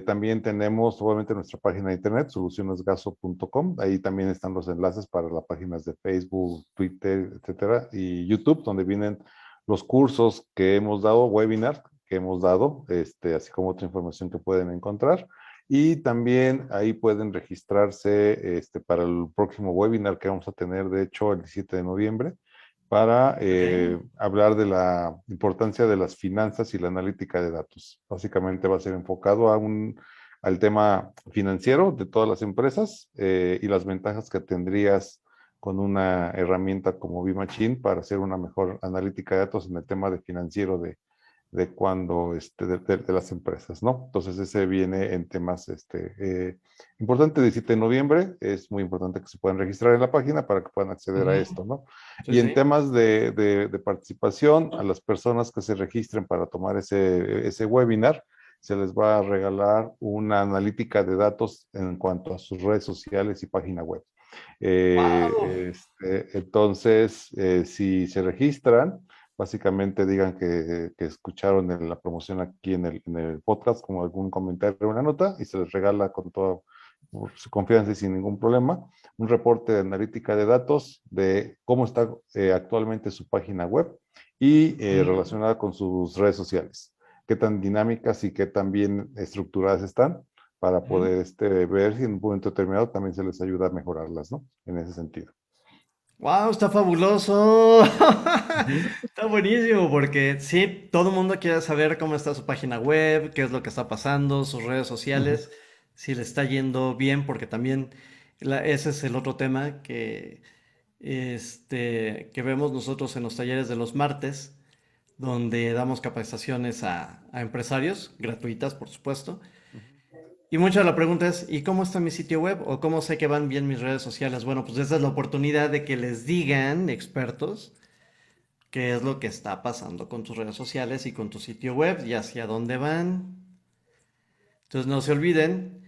B: También tenemos obviamente nuestra página de internet, solucionesgaso.com. Ahí también están los enlaces para las páginas de Facebook, Twitter, etcétera, y YouTube, donde vienen los cursos que hemos dado, webinars que hemos dado, así como otra información que pueden encontrar. Y también ahí pueden registrarse para el próximo webinar que vamos a tener, de hecho, el 17 de noviembre, para
A: Ok.
B: hablar de la importancia de las finanzas y la analítica de datos. Básicamente va a ser enfocado al tema financiero de todas las empresas y las ventajas que tendrías con una herramienta como B-Machine para hacer una mejor analítica de datos en el tema de financiero de cuando, de las empresas, ¿no? Entonces ese viene en temas, importante, 17 de noviembre, es muy importante que se puedan registrar en la página para que puedan acceder a
A: Ujú.
B: esto, ¿no?
A: Sí,
B: Y en
A: sí.
B: temas de participación, a las personas que se registren para tomar ese webinar, se les va a regalar una analítica de datos en cuanto a sus redes sociales y página web.
A: Wow.
B: Entonces, si se registran, básicamente digan que escucharon la promoción aquí en el podcast, como algún comentario o una nota, y se les regala con toda su confianza y sin ningún problema, un reporte de analítica de datos de cómo está actualmente su página web y
A: Mm.
B: relacionada con sus redes sociales, qué tan dinámicas y qué tan bien estructuradas están para
A: Ujú.
B: poder ver si en un momento determinado también se les ayuda a mejorarlas, ¿no? En ese sentido.
A: Wow, está fabuloso.
B: Ujú.
A: Está buenísimo porque sí, todo el mundo quiere saber cómo está su página web, qué es lo que está pasando, sus redes
B: Ujú.
A: sociales, si le está yendo bien, porque también ese es el otro tema que vemos nosotros en los talleres de los martes, donde damos capacitaciones a empresarios, gratuitas, por supuesto. Y mucha de la pregunta es, ¿y cómo está mi sitio web? ¿O cómo sé que van bien mis redes sociales? Bueno, pues esa es la oportunidad de que les digan, expertos, qué es lo que está pasando con tus redes sociales y con tu sitio web y hacia dónde van. Entonces no se olviden,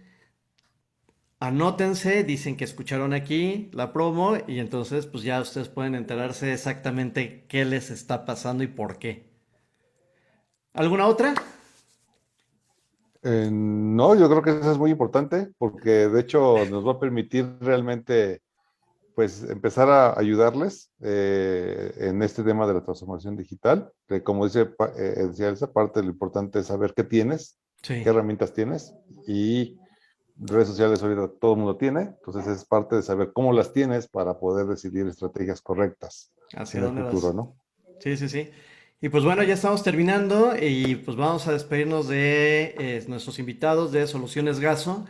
A: anótense, dicen que escucharon aquí la promo y entonces pues ya ustedes pueden enterarse exactamente qué les está pasando y por qué. ¿Alguna otra?
B: No, yo creo que eso es muy importante porque de hecho nos va a permitir realmente pues empezar a ayudarles en este tema de la transformación digital, que como decía Elsa, parte de lo importante es saber qué tienes
A: Sí,
B: qué herramientas tienes y redes sociales ahorita todo el mundo tiene, entonces es parte de saber cómo las tienes para poder decidir estrategias correctas
A: hacia
B: en el
A: dónde
B: futuro,
A: vas.
B: ¿no?
A: Sí, sí, sí. Y pues bueno, ya estamos terminando y pues vamos a despedirnos de nuestros invitados de Soluciones Gaso.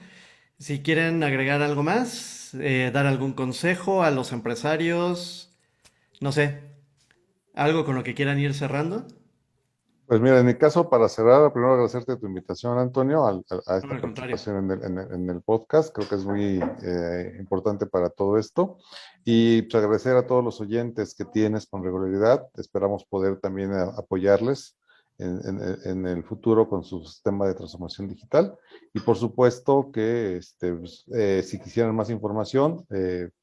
A: Si quieren agregar algo más, dar algún consejo a los empresarios, no sé, algo con lo que quieran ir cerrando.
B: Pues mira, en mi caso, para cerrar, primero agradecerte tu invitación, Antonio, a
A: No,
B: esta
A: al contrario.
B: participación en el podcast. Creo que es muy importante para todo esto. Y pues agradecer a todos los oyentes que tienes con regularidad. Esperamos poder también apoyarles en el futuro con su sistema de transformación digital. Y por supuesto que pues, si quisieran más información,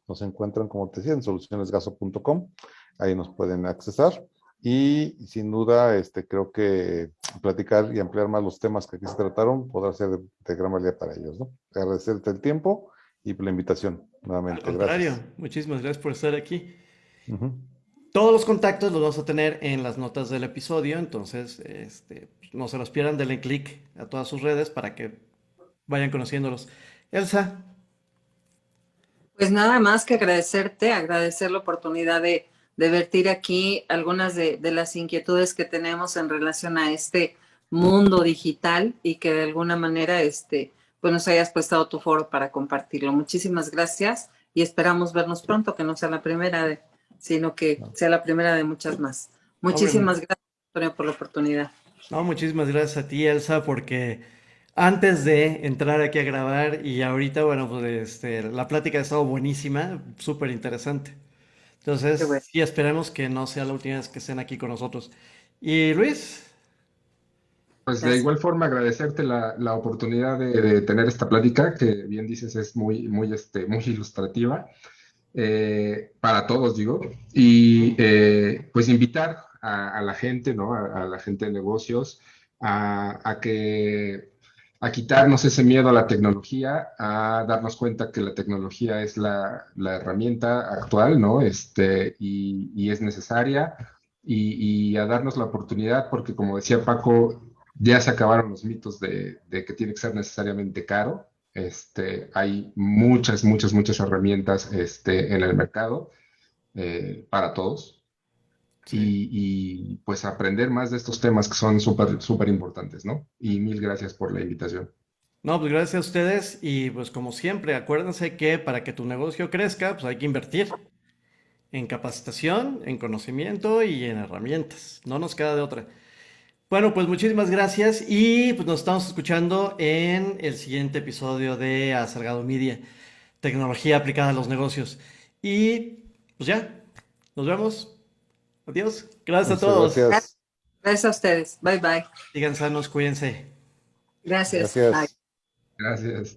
B: nos encuentran, como te decía, en solucionesgaso.com. Ahí nos pueden accesar. Y sin duda, creo que platicar y ampliar más los temas que aquí se trataron podrá ser de gran valía para ellos, ¿no? Agradecerte el tiempo y por la invitación
A: Al
B: nuevamente.
A: contrario,
B: Gracias.
A: muchísimas gracias por estar aquí.
B: Ujú.
A: Todos los contactos los vamos a tener en las notas del episodio, entonces pues, no se los pierdan, denle clic a todas sus redes para que vayan conociéndolos. Elsa,
C: Pues nada más que agradecerte, agradecer la oportunidad de vertir aquí algunas de las inquietudes que tenemos en relación a este mundo digital y que de alguna manera pues nos hayas prestado tu foro para compartirlo. Muchísimas gracias y esperamos vernos pronto, que no sea la primera, sino que sea la primera de muchas más.
A: hombre,
C: Muchísimas gracias, Antonio, por la oportunidad.
A: no, muchísimas gracias a ti, Elsa, porque antes de entrar aquí a grabar y ahorita, bueno, pues la plática ha estado buenísima, súper interesante.
C: Qué
A: Entonces,
C: bueno.
A: sí, esperemos que no sea la última vez que estén aquí con nosotros. Y Luis,
D: Pues de
C: Gracias.
D: igual forma agradecerte la oportunidad de tener esta plática, que bien dices es muy ilustrativa, para todos, digo, y pues invitar a la gente, ¿no? A la gente de negocios a que a quitarnos ese miedo a la tecnología, a darnos cuenta que la tecnología es la herramienta actual, ¿no? Y es necesaria, y a darnos la oportunidad, porque como decía Paco, ya se acabaron los mitos de que tiene que ser necesariamente caro. Hay muchas herramientas en el mercado para todos,
A: sí.
D: pues aprender más de estos temas que son súper importantes, ¿no? Y mil gracias por la invitación.
A: No, pues gracias a ustedes y pues como siempre, acuérdense que para que tu negocio crezca, pues hay que invertir en capacitación, en conocimiento y en herramientas. No nos queda de otra. Bueno, pues muchísimas gracias y pues nos estamos escuchando en el siguiente episodio de A Salgado Media, tecnología aplicada a los negocios. Y pues ya, nos vemos. Adiós. Gracias a
B: Muchas
A: todos.
B: gracias.
C: Gracias a ustedes. Bye bye.
A: Sigan sanos, cuídense.
C: Gracias. Bye.
B: Gracias.
D: Gracias.